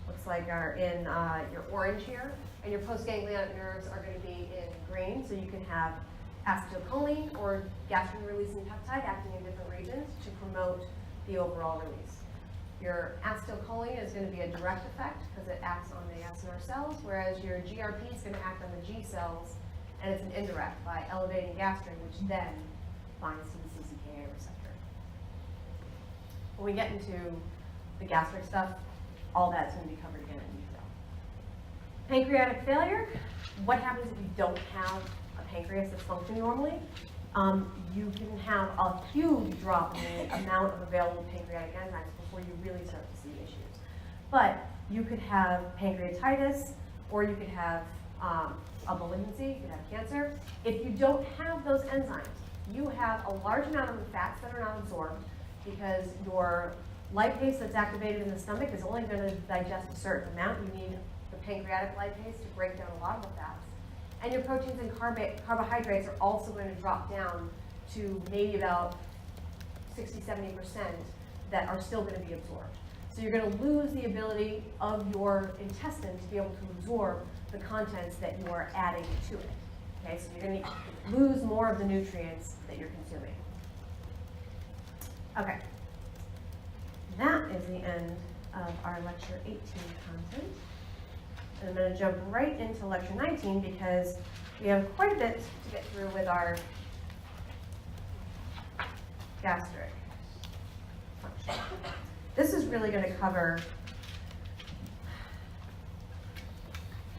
looks like are in your orange here, and your postganglionic nerves are going to be in green, so you can have acetylcholine or gastrin-releasing peptide acting in different regions to promote the overall release. Your acetylcholine is going to be a direct effect because it acts on the acinar cells, whereas your GRP is going to act on the G cells, and it's an indirect by elevating gastrin, which then binds to the CCK8 receptor. When we get into the gastric stuff, all that's going to be covered again in detail. Pancreatic failure, what happens if you don't have a pancreas that's functioning normally? You can have a huge drop in the amount of available pancreatic enzymes before you really start to see issues. But you could have pancreatitis, or you could have a malignancy, you could have cancer. If you don't have those enzymes, you have a large amount of the fats that are not absorbed because your lipase that's activated in the stomach is only going to digest a certain amount. You need the pancreatic lipase to break down a lot of the fats. And your proteins and carbohydrates are also going to drop down to maybe about 60–70% that are still going to be absorbed. So you're going to lose the ability of your intestine to be able to absorb the contents that you are adding to it. Okay, so you're going to lose more of the nutrients that you're consuming. Okay, that is the end of our lecture 18 content. And I'm going to jump right into lecture 19 because we have quite a bit to get through with our gastric function. This is really going to cover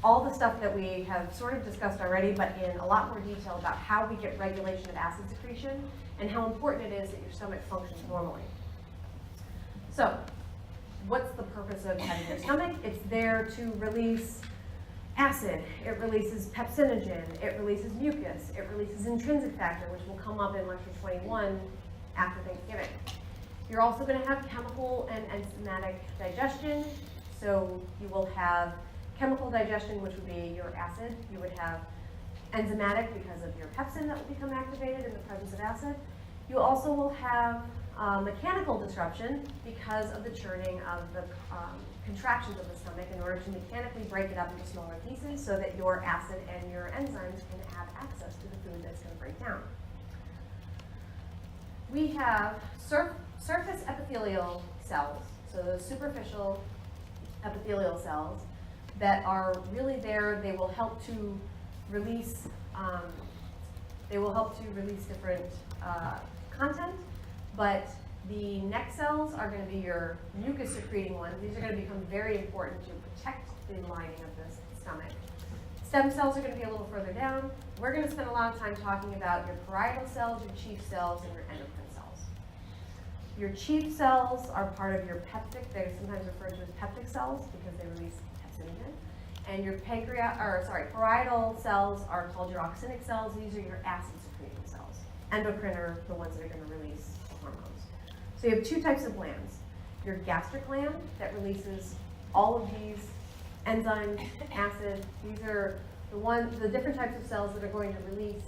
all the stuff that we have sort of discussed already, but in a lot more detail about how we get regulation of acid secretion and how important it is that your stomach functions normally. So, what's the purpose of having your stomach? It's there to release acid, it releases pepsinogen, it releases mucus, it releases intrinsic factor, which will come up in lecture 21 after Thanksgiving. You're also going to have chemical and enzymatic digestion. So you will have chemical digestion, which would be your acid. You would have enzymatic because of your pepsin that will become activated in the presence of acid. You also will have mechanical disruption because of the churning of the contractions of the stomach in order to mechanically break it up into smaller pieces so that your acid and your enzymes can have access to the food that's going to break down. We have surface epithelial cells, so those superficial epithelial cells that are really there. They will help to release different content, but the neck cells are going to be your mucus secreting ones. These are going to become very important to protect the lining of the stomach. Stem cells are going to be a little further down. We're going to spend a lot of time talking about your parietal cells, your chief cells, and your endocrine cells. Your chief cells are part of your peptic. They're sometimes referred to as peptic cells because they release pepsinogen. And your parietal cells are called your oxinic cells. These are your acid secreting cells. Endocrine are the ones that are going to release the hormones. So you have two types of glands. Your gastric gland that releases all of these enzymes, acid. These are the different types of cells that are going to release.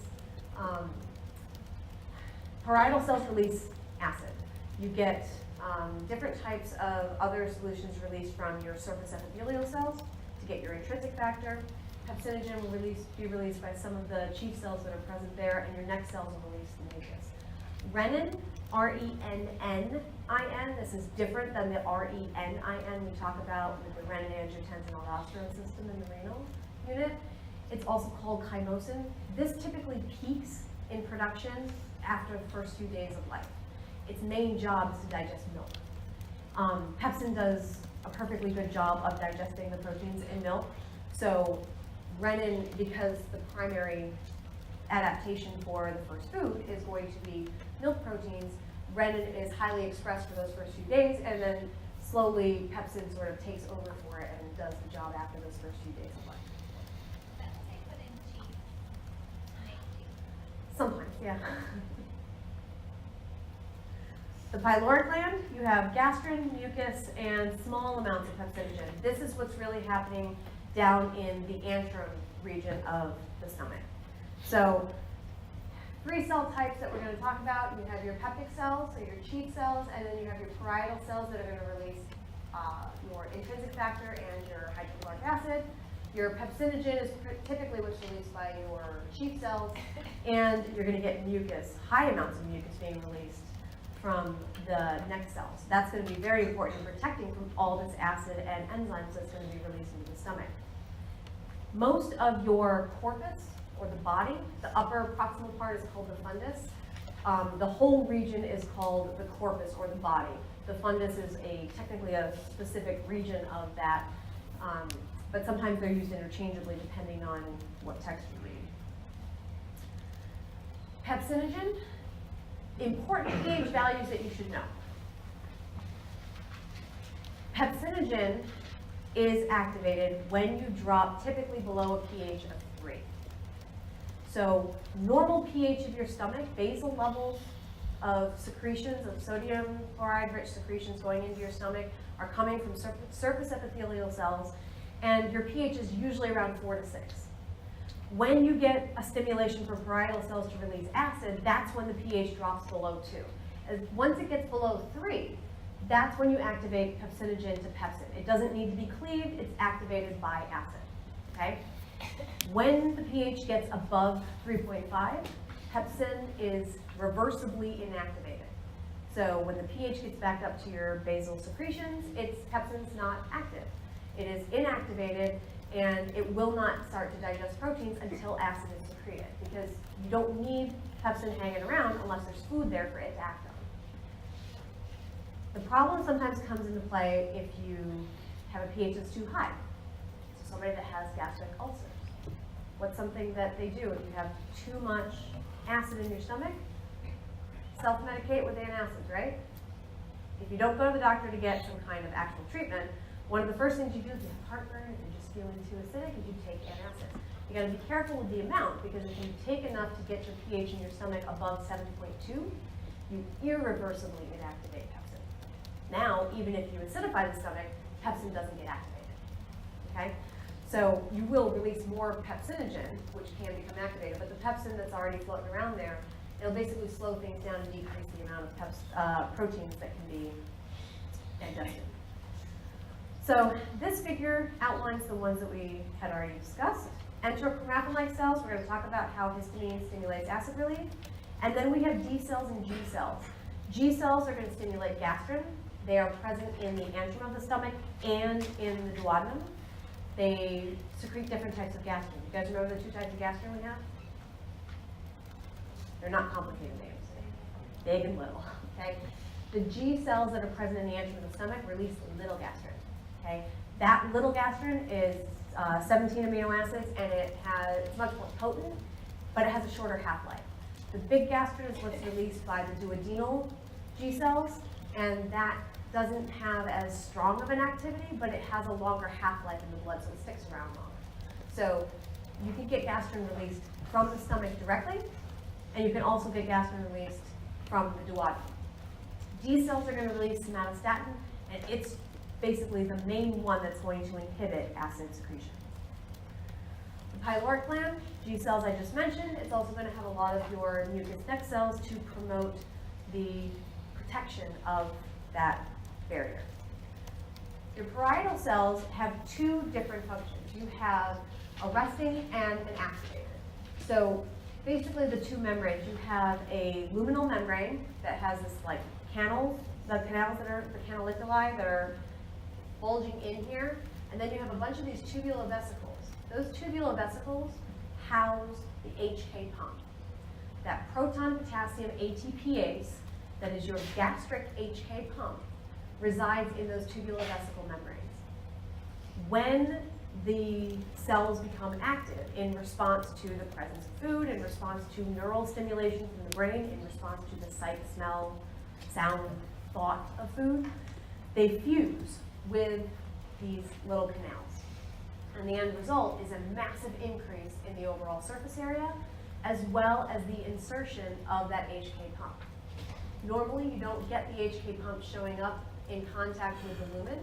Parietal cells release acid. You get different types of other solutions released from your surface epithelial cells to get your intrinsic factor. Pepsinogen will be released by some of the chief cells that are present there, and your neck cells will release the mucus. Renin, R-E-N-N-I-N, this is different than the R-E-N-I-N we talk about with the renin-angiotensin-aldosterone system in the renal unit. It's also called chymosin. This typically peaks in production after the first few days of life. Its main job is to digest milk. Pepsin does a perfectly good job of digesting the proteins in milk. So renin, because the primary adaptation for the first food is going to be milk proteins, renin is highly expressed for those first few days, and then slowly pepsin sort of takes over for it and does the job after those first few days of life. That's what they put in cheese to make cheese. Sometimes, yeah. The pyloric gland, you have gastrin, mucus, and small amounts of pepsinogen. This is what's really happening down in the antrum region of the stomach. So, 3 cell types that we're going to talk about. You have your peptic cells, so your chief cells, and then you have your parietal cells that are going to release your intrinsic factor and your hydrochloric acid. Your pepsinogen is typically what's released by your chief cells, and you're going to get mucus, high amounts of mucus being released from the neck cells. That's going to be very important in protecting from all this acid and enzymes that's going to be released into the stomach. Most of your corpus, or the body, the upper proximal part is called the fundus. The whole region is called the corpus, or the body. The fundus is technically a specific region of that, but sometimes they're used interchangeably depending on what text you read. Pepsinogen, important pH values that you should know. Pepsinogen is activated when you drop typically below a pH of 3. So normal pH of your stomach, basal levels of secretions of sodium chloride-rich secretions going into your stomach are coming from surface epithelial cells, and your pH is usually around 4 to 6. When you get a stimulation from parietal cells to release acid, that's when the pH drops below 2. Once it gets below 3, that's when you activate pepsinogen to pepsin. It doesn't need to be cleaved, it's activated by acid, okay? When the pH gets above 3.5, pepsin is reversibly inactivated. So when the pH gets back up to your basal secretions, pepsin's not active. It is inactivated, and it will not start to digest proteins until acid is secreted, because you don't need pepsin hanging around unless there's food there for it to act on. The problem sometimes comes into play if you have a pH that's too high. So somebody that has gastric ulcers. What's something that they do if you have too much acid in your stomach? Self-medicate with antacids, right? If you don't go to the doctor to get some kind of actual treatment, one of the first things you do if you have heartburn, if you're just feeling too acidic, is you take antacids. You gotta be careful with the amount, because if you take enough to get your pH in your stomach above 7.2, you irreversibly inactivate pepsin. Now, even if you acidify the stomach, pepsin doesn't get activated, okay? So you will release more pepsinogen, which can become activated, but the pepsin that's already floating around there, it'll basically slow things down and decrease the amount of proteins that can be digested. So this figure outlines the ones that we had already discussed. Enterochromatin-like cells, we're going to talk about how histamine stimulates acid relief. And then we have D cells and G cells. G cells are going to stimulate gastrin. They are present in the antrum of the stomach and in the duodenum. They secrete different types of gastrin. You guys remember the two types of gastrin we have? They're not complicated names. Big and little, okay? The G cells that are present in the antrum of the stomach release little gastrin, okay? That little gastrin is 17 amino acids, and it's much more potent, but it has a shorter half-life. The big gastrin is what's released by the duodenal G cells, and that doesn't have as strong of an activity, but it has a longer half-life in the blood, so it sticks around longer. So you can get gastrin released from the stomach directly, and you can also get gastrin released from the duodenum. D cells are going to release somatostatin, and it's basically the main one that's going to inhibit acid secretion. The pyloric gland, G cells I just mentioned, it's also going to have a lot of your mucus neck cells to promote the protection of that barrier. Your parietal cells have two different functions. You have a resting and an activator. So basically the two membranes, you have a luminal membrane that has this like canals, the canaliculi that are bulging in here, and then you have a bunch of these tubular vesicles. Those tubular vesicles house the HK pump. That proton potassium ATPase, that is your gastric HK pump, resides in those tubular vesicle membranes. When the cells become active in response to the presence of food, in response to neural stimulation from the brain, in response to the sight, smell, sound, thought of food, they fuse with these little canals. And the end result is a massive increase in the overall surface area, as well as the insertion of that HK pump. Normally, you don't get the HK pump showing up in contact with the lumen.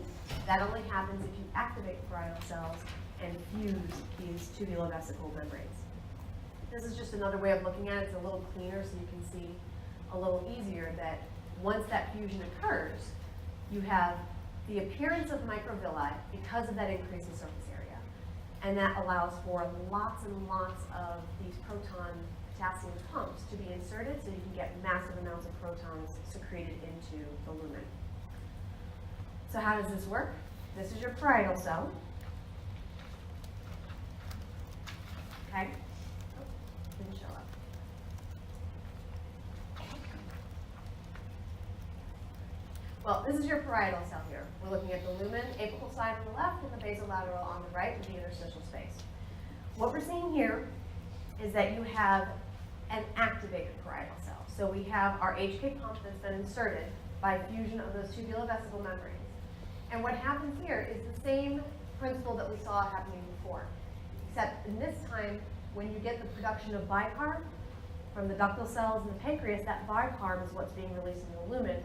That only happens if you activate parietal cells and fuse these tubulovesical membranes. This is just another way of looking at it. It's a little cleaner so you can see a little easier that once that fusion occurs, you have the appearance of microvilli because of that increase in surface area. And that allows for lots and lots of these proton potassium pumps to be inserted so you can get massive amounts of protons secreted into the lumen. So how does this work? This is your parietal cell. Okay? Oh, didn't show up. Well, this is your parietal cell here. We're looking at the lumen, apical side on the left, and the basolateral on the right with the interstitial space. What we're seeing here is that you have an activated parietal cell. So we have our HK pump that's been inserted by fusion of those tubulovesical membranes. And what happens here is the same principle that we saw happening before, except in this time, when you get the production of bicarb from the ductal cells in the pancreas, that bicarb is what's being released in the lumen.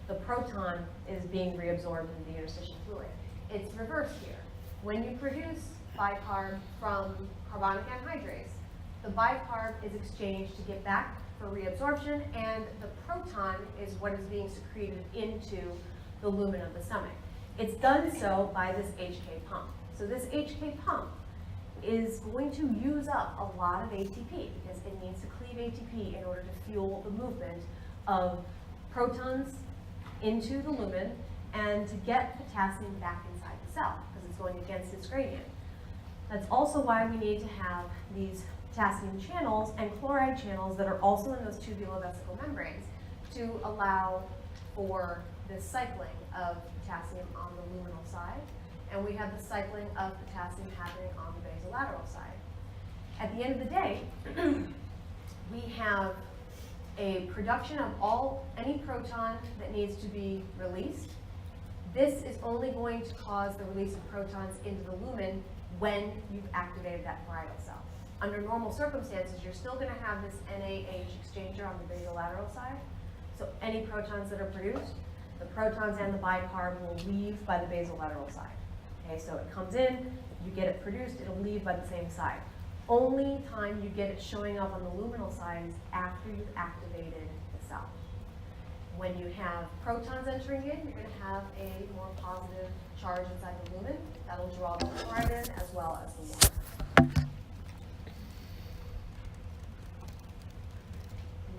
The proton is being reabsorbed in the interstitial fluid. It's reversed here. When you produce bicarb from carbonic anhydrase, the bicarb is exchanged to get back for reabsorption, and the proton is what is being secreted into the lumen of the stomach. It's done so by this HK pump. So this HK pump is going to use up a lot of ATP because it needs to cleave ATP in order to fuel the movement of protons into the lumen and to get potassium back inside the cell because it's going against its gradient. That's also why we need to have these potassium channels and chloride channels that are also in those tubulovesical membranes to allow for this cycling of potassium on the luminal side and we have the cycling of potassium happening on the basolateral side. At the end of the day, we have a production of any proton that needs to be released. This is only going to cause the release of protons into the lumen when you've activated that parietal cell. Under normal circumstances, you're still going to have this NaH exchanger on the basolateral side. So any protons that are produced, the protons and the bicarb will leave by the basolateral side. Okay, so it comes in, you get it produced, it'll leave by the same side. Only time you get it showing up on the luminal side is after you've activated the cell. When you have protons entering in, you're going to have a more positive charge inside the lumen. That'll draw the chloride in as well as the water.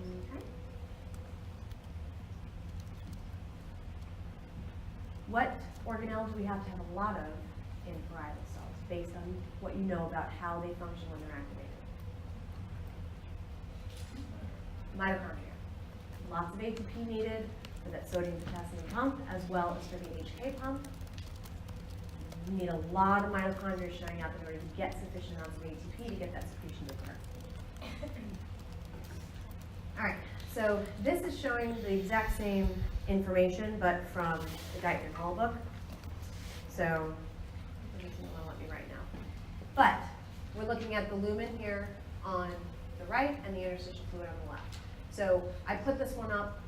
Okay. What organelles do we have to have a lot of in parietal cells, based on what you know about how they function when they're activated? Mitochondria. Lots of ATP needed for that sodium-potassium pump, as well as for the HK pump. You need a lot of mitochondria showing up in order to get sufficient amounts of ATP to get that secretion to occur. All right, so this is showing the exact same information, but from the Guyton Hall book. So, it doesn't want to let me write now. But we're looking at the lumen here on the right and the interstitial fluid on the left. So I put this one up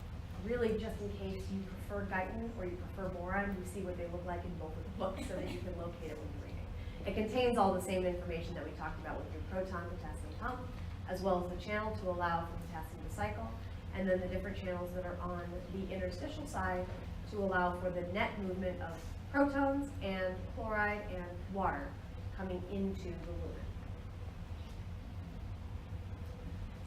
really just in case you prefer Guyton or you prefer boron. You see what they look like in both of the books so that you can locate it when you're reading. It contains all the same information that we talked about with your proton potassium pump, as well as the channel to allow for potassium to cycle, and then the different channels that are on the interstitial side to allow for the net movement of protons and chloride and water coming into the lumen.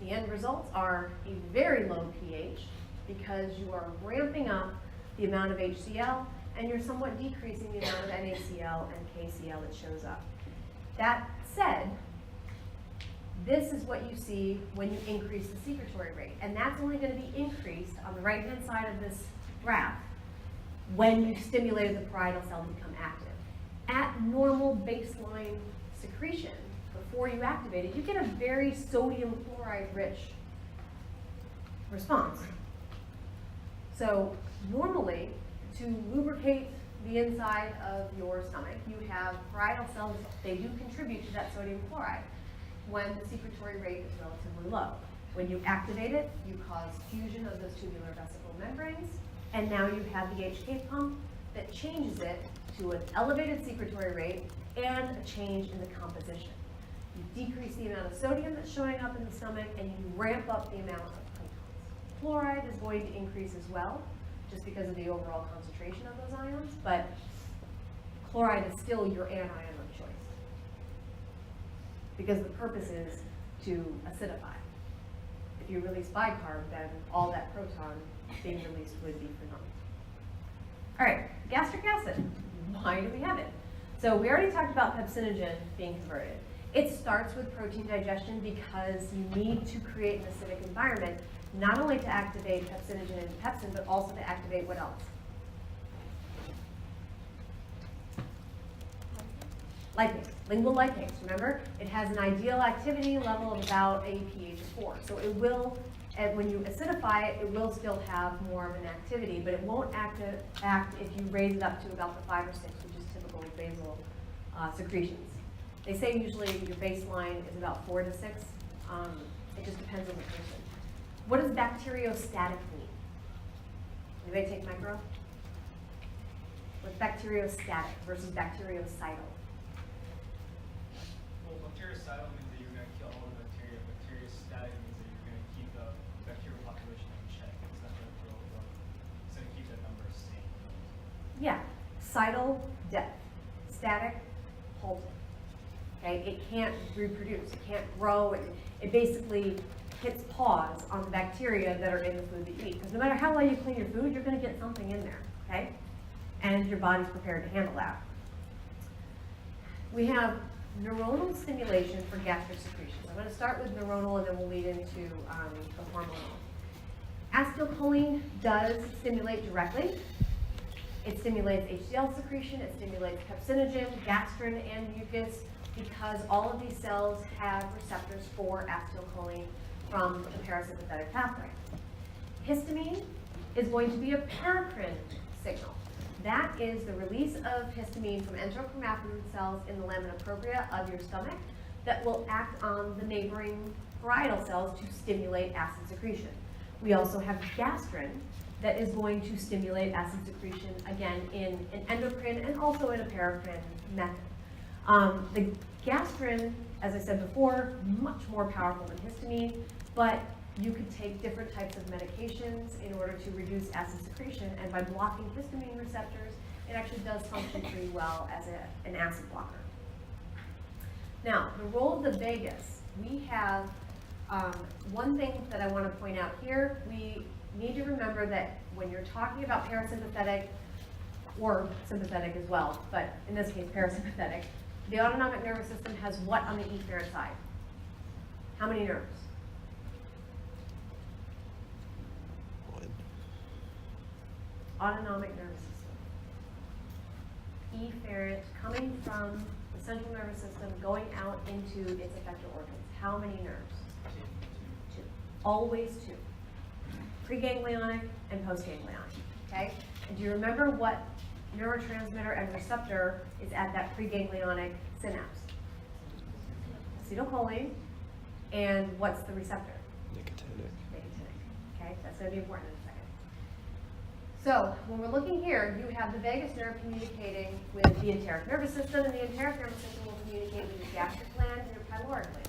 The end results are a very low pH because you are ramping up the amount of HCl and you're somewhat decreasing the amount of NaCl and KCl that shows up. That said, this is what you see when you increase the secretory rate, and that's only going to be increased on the right-hand side of this graph when you stimulated the parietal cell to become active. At normal baseline secretion, before you activate it, you get a very sodium chloride-rich response. So normally, to lubricate the inside of your stomach, you have parietal cells. They do contribute to that sodium chloride when the secretory rate is relatively low. When you activate it, you cause fusion of those tubular vesicle membranes, and now you have the HK pump that changes it to an elevated secretory rate and a change in the composition. You decrease the amount of sodium that's showing up in the stomach, and you ramp up the amount of protons. Chloride is going to increase as well, just because of the overall concentration of those ions, but chloride is still your anion of choice, because the purpose is to acidify. If you release bicarb, then all that proton being released would be for nothing. All right, gastric acid. Why do we have it? So we already talked about pepsinogen being converted. It starts with protein digestion because you need to create an acidic environment, not only to activate pepsinogen and pepsin, but also to activate what else? Lipase, lingual lipase, remember? It has an ideal activity level of about a pH of 4. So it will, when you acidify it, it will still have more of an activity, but it won't act if you raise it up to about the 5 or 6, which is typical with basal secretions. They say usually your baseline is about 4 to 6. It just depends on the person. What does bacteriostatic mean? Anybody take micro? What's bacteriostatic versus bactericidal? Well, bactericidal means that you're going to kill all the bacteria. Bacteriostatic means that you're going to keep the bacterial population in check. It's not going to grow. It's going to keep that number same. Yeah, cidal, death. Static, halted. Okay, it can't reproduce, it can't grow, it basically hits pause on the bacteria that are in the food that you eat. Because no matter how well you clean your food, you're going to get something in there, okay? And your body's prepared to handle that. We have neuronal stimulation for gastric secretions. I'm going to start with neuronal and then we'll lead into the hormonal. Acetylcholine does stimulate directly. It stimulates HCl secretion, it stimulates pepsinogen, gastrin, and mucus, because all of these cells have receptors for acetylcholine from the parasympathetic pathway. Histamine is going to be a paracrine signal. That is the release of histamine from enterochromaffin cells in the lamina propria of your stomach that will act on the neighboring parietal cells to stimulate acid secretion. We also have gastrin that is going to stimulate acid secretion, again, in an endocrine and also in a paracrine method. The gastrin, as I said before, much more powerful than histamine, but you could take different types of medications in order to reduce acid secretion, and by blocking histamine receptors, it actually does function pretty well as an acid blocker. Now, the role of the vagus, we have one thing that I want to point out here. We need to remember that when you're talking about parasympathetic, or sympathetic as well, but in this case parasympathetic, the autonomic nervous system has what on the efferent side? How many nerves? One. Autonomic nervous system. Efferent, coming from the central nervous system, going out into its effector organs. How many nerves? Two. Always two. Preganglionic and postganglionic, okay? And do you remember what neurotransmitter and receptor is at that preganglionic synapse? Acetylcholine. And what's the receptor? Nicotinic. Nicotinic, okay? That's gonna be important in a second. So, when we're looking here, you have the vagus nerve communicating with the enteric nervous system, and the enteric nervous system will communicate with your gastric gland and your pyloric gland.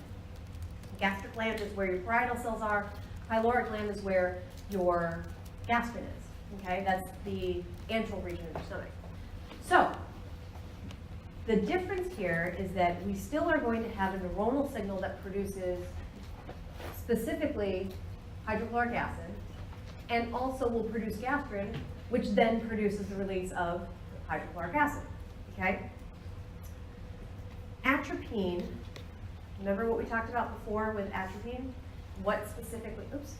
Gastric gland is where your parietal cells are. Pyloric gland is where your gastrin is, okay? That's the antral region of your stomach. So, the difference here is that we still are going to have a neuronal signal that produces specifically hydrochloric acid, and also will produce gastrin, which then produces the release of hydrochloric acid, okay? Atropine, remember what we talked about before with atropine? What specifically, oops.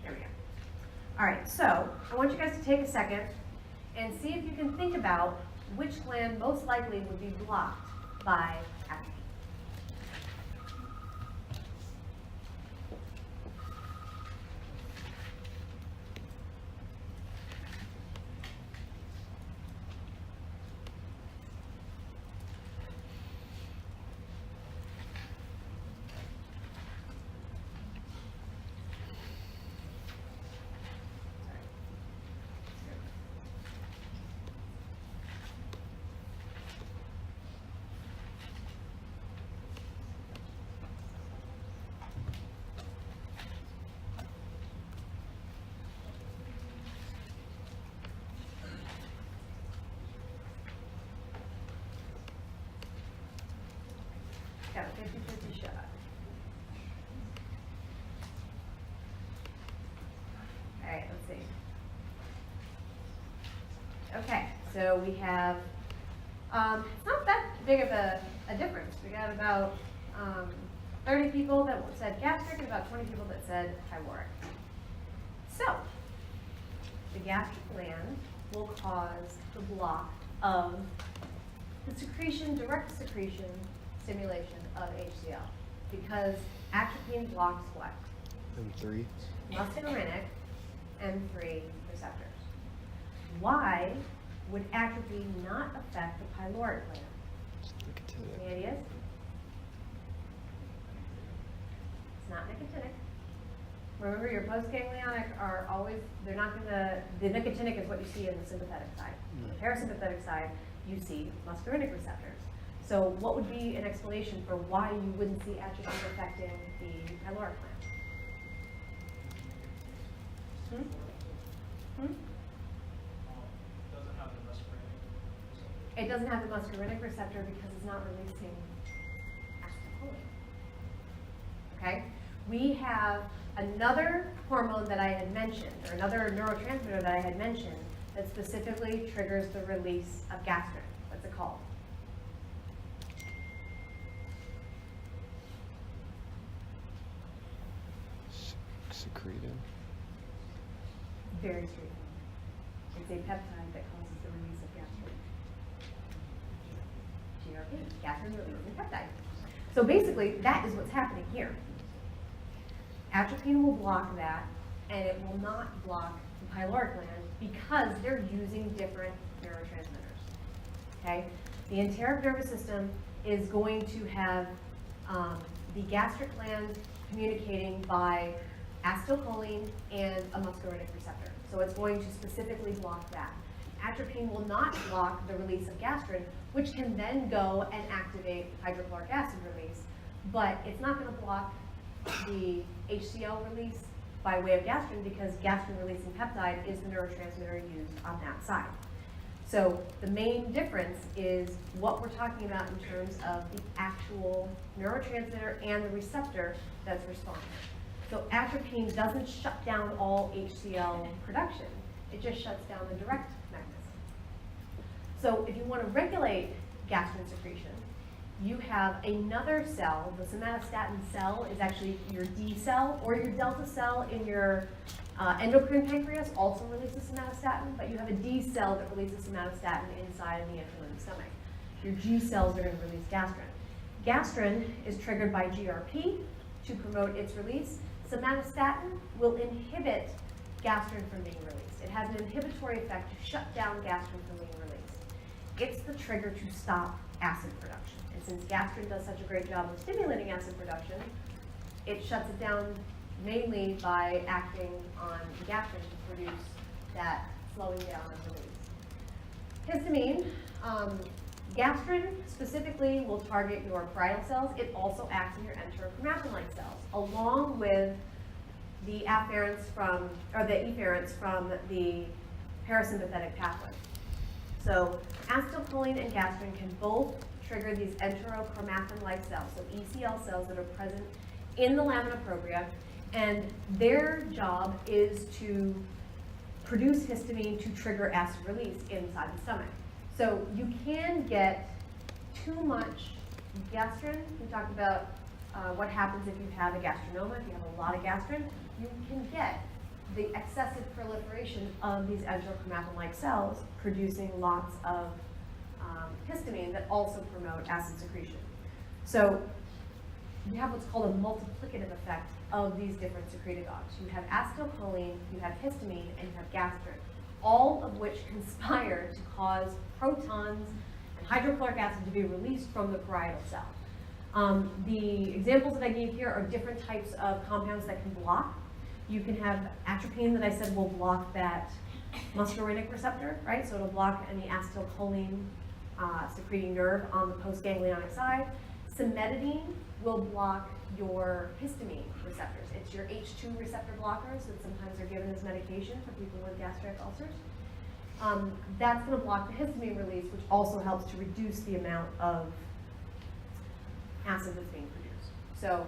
There we go. All right, so I want you guys to take a second and see if you can think about which gland most likely would be blocked by atropine. Got a 50-50 shot. All right, let's see. Okay, so we have, it's not that big of a difference. We got about 30 people that said gastric and about 20 people that said pyloric. So, the gastric gland will cause the block of the secretion, direct secretion, stimulation of HCl, because atropine blocks what? M3. Muscarinic M3 receptors. Why would atropine not affect the pyloric gland? Nicotinic. Any ideas? It's not nicotinic. Remember, your postganglionic are always, they're not gonna, the nicotinic is what you see in the sympathetic side. On the parasympathetic side, you see muscarinic receptors. So what would be an explanation for why you wouldn't see atropine affecting the pyloric gland? Doesn't have the muscarinic. It doesn't have the muscarinic receptor because it's not releasing acetylcholine. Okay? We have another hormone that I had mentioned, or another neurotransmitter that I had mentioned, that specifically triggers the release of gastrin. What's it called? secreted? Very straightforward. It's a peptide that causes the release of gastrin. GRP, gastrin releasing peptide. So basically, that is what's happening here. Atropine will block that, and it will not block the pyloric gland because they're using different neurotransmitters. Okay? The enteric nervous system is going to have the gastric gland communicating by acetylcholine and a muscarinic receptor. So it's going to specifically block that. Atropine will not block the release of gastrin, which can then go and activate hydrochloric acid release, but it's not going to block the HCl release by way of gastrin because gastrin-releasing peptide is the neurotransmitter used on that side. So the main difference is what we're talking about in terms of the actual neurotransmitter and the receptor that's responding. So atropine doesn't shut down all HCl production. It just shuts down the direct mechanism. So if you want to regulate gastrin secretion, you have another cell. The somatostatin cell is actually your D cell, or your delta cell in your endocrine pancreas also releases somatostatin, but you have a D cell that releases somatostatin inside of the inflamed stomach. Your G cells are going to release gastrin. Gastrin is triggered by GRP to promote its release. Somatostatin will inhibit gastrin from being released. It has an inhibitory effect to shut down gastrin from being released. It's the trigger to stop acid production. And since gastrin does such a great job of stimulating acid production, it shuts it down mainly by acting on the gastrin to produce that slowing down of release. Histamine, gastrin specifically will target your parietal cells. It also acts in your enterochromatin-like cells, along with the afferents from, or the efferents from the parasympathetic pathway. So acetylcholine and gastrin can both trigger these enterochromatin-like cells, so ECL cells that are present in the lamina propria, and their job is to produce histamine to trigger acid release inside the stomach. So you can get too much gastrin. We talked about what happens if you have a gastrinoma, if you have a lot of gastrin. You can get the excessive proliferation of these enterochromatin-like cells producing lots of histamine that also promote acid secretion. So you have what's called a multiplicative effect of these different secretagogues. You have acetylcholine, you have histamine, and you have gastrin, all of which conspire to cause protons and hydrochloric acid to be released from the parietal cell. The examples that I gave here are different types of compounds that can block. You can have atropine that I said will block that muscarinic receptor, right? So it'll block any acetylcholine secreting nerve on the postganglionic side. Cimetidine will block your histamine receptors. It's your H2 receptor blockers that sometimes are given as medication for people with gastric ulcers. That's going to block the histamine release, which also helps to reduce the amount of acid that's being produced. So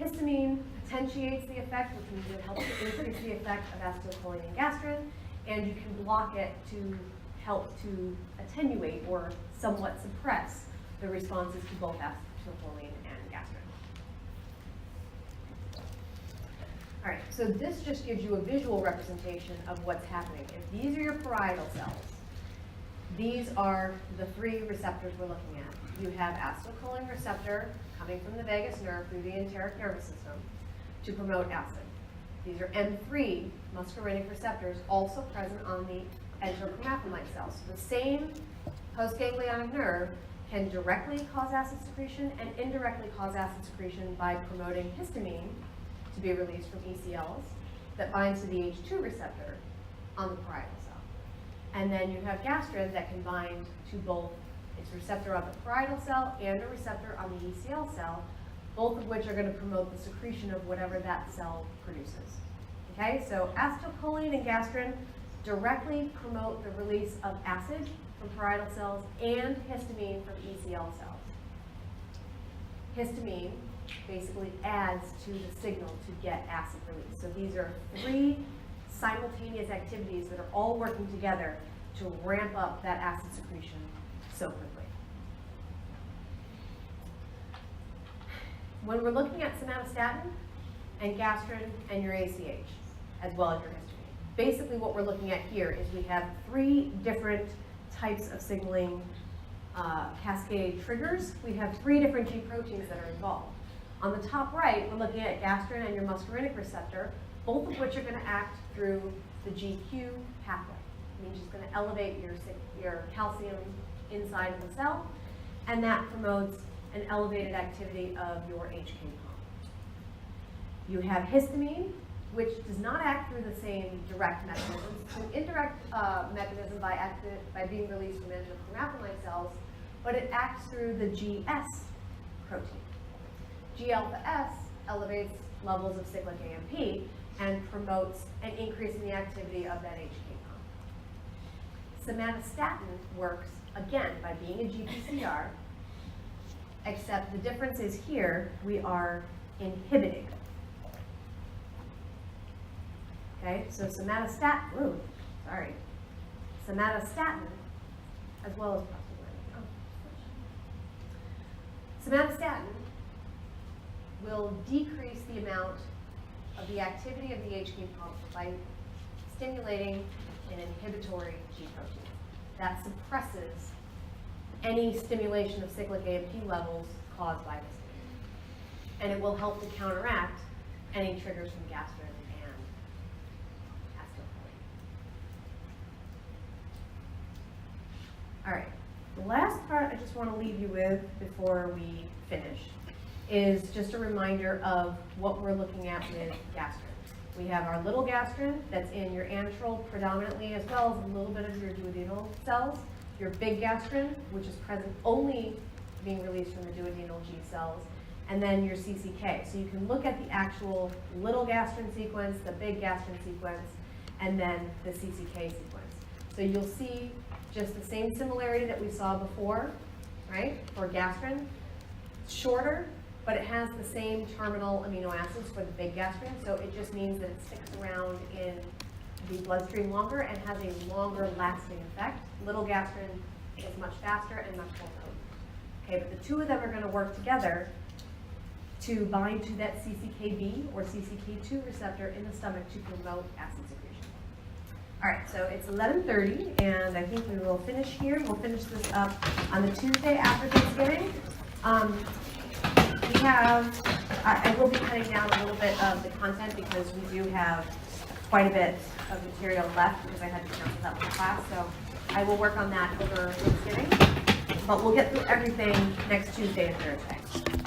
histamine potentiates the effect, which means it helps to increase the effect of acetylcholine and gastrin, and you can block it to help to attenuate or somewhat suppress the responses to both acetylcholine and gastrin. All right, so this just gives you a visual representation of what's happening. If these are your parietal cells, these are the three receptors we're looking at. You have acetylcholine receptor coming from the vagus nerve through the enteric nervous system to promote acid. These are M3 muscarinic receptors also present on the enterochromatin-like cells. So the same postganglionic nerve can directly cause acid secretion and indirectly cause acid secretion by promoting histamine to be released from ECLs that binds to the H2 receptor on the parietal cell. And then you have gastrin that can bind to both its receptor on the parietal cell and a receptor on the ECL cell, both of which are going to promote the secretion of whatever that cell produces. Okay, so acetylcholine and gastrin directly promote the release of acid from parietal cells and histamine from ECL cells. Histamine basically adds to the signal to get acid release. So these are three simultaneous activities that are all working together to ramp up that acid secretion so quickly. When we're looking at somatostatin and gastrin, and your ACH, as well as your histamine. Basically, what we're looking at here is we have 3 different types of signaling cascade triggers. We have 3 different G proteins that are involved. On the top right, we're looking at gastrin and your muscarinic receptor, both of which are going to act through the GQ pathway. It means it's going to elevate your calcium inside of the cell, and that promotes an elevated activity of your HK pump. You have histamine, which does not act through the same direct mechanisms. It's an indirect mechanism by being released from endochromatocyte cells, but it acts through the GS protein. G-alpha-S elevates levels of cyclic AMP and promotes an increase in the activity of that HK pump. Somatostatin works, again, by being a GPCR, except the difference is here, we are inhibiting. Okay, so somatostatin, somatostatin, as well as somatostatin will decrease the amount of the activity of the HK pump by stimulating an inhibitory G protein. That suppresses any stimulation of cyclic AMP levels caused by histamine. And it will help to counteract any triggers from gastrin and acetylcholine. All right, the last part I just want to leave you with before we finish is just a reminder of what we're looking at with gastrin. We have our little gastrin that's in your antral predominantly, as well as a little bit of your duodenal cells. Your big gastrin, which is present only being released from the duodenal G cells, and then your CCK. So you can look at the actual little gastrin sequence, the big gastrin sequence, and then the CCK sequence. So you'll see just the same similarity that we saw before, right, for gastrin. It's shorter, but it has the same terminal amino acids for the big gastrin, so it just means that it sticks around in the bloodstream longer and has a longer lasting effect. Little gastrin is much faster and much more potent. Okay, but the 2 of them are going to work together to bind to that CCKB or CCK2 receptor in the stomach to promote acid secretion. All right, so it's 11:30, and I think we will finish here. We'll finish this up on the Tuesday after Thanksgiving. I will be cutting down a little bit of the content because we do have quite a bit of material left because I had to cancel that one class. So I will work on that over Thanksgiving, but we'll get through everything next Tuesday and Thursday.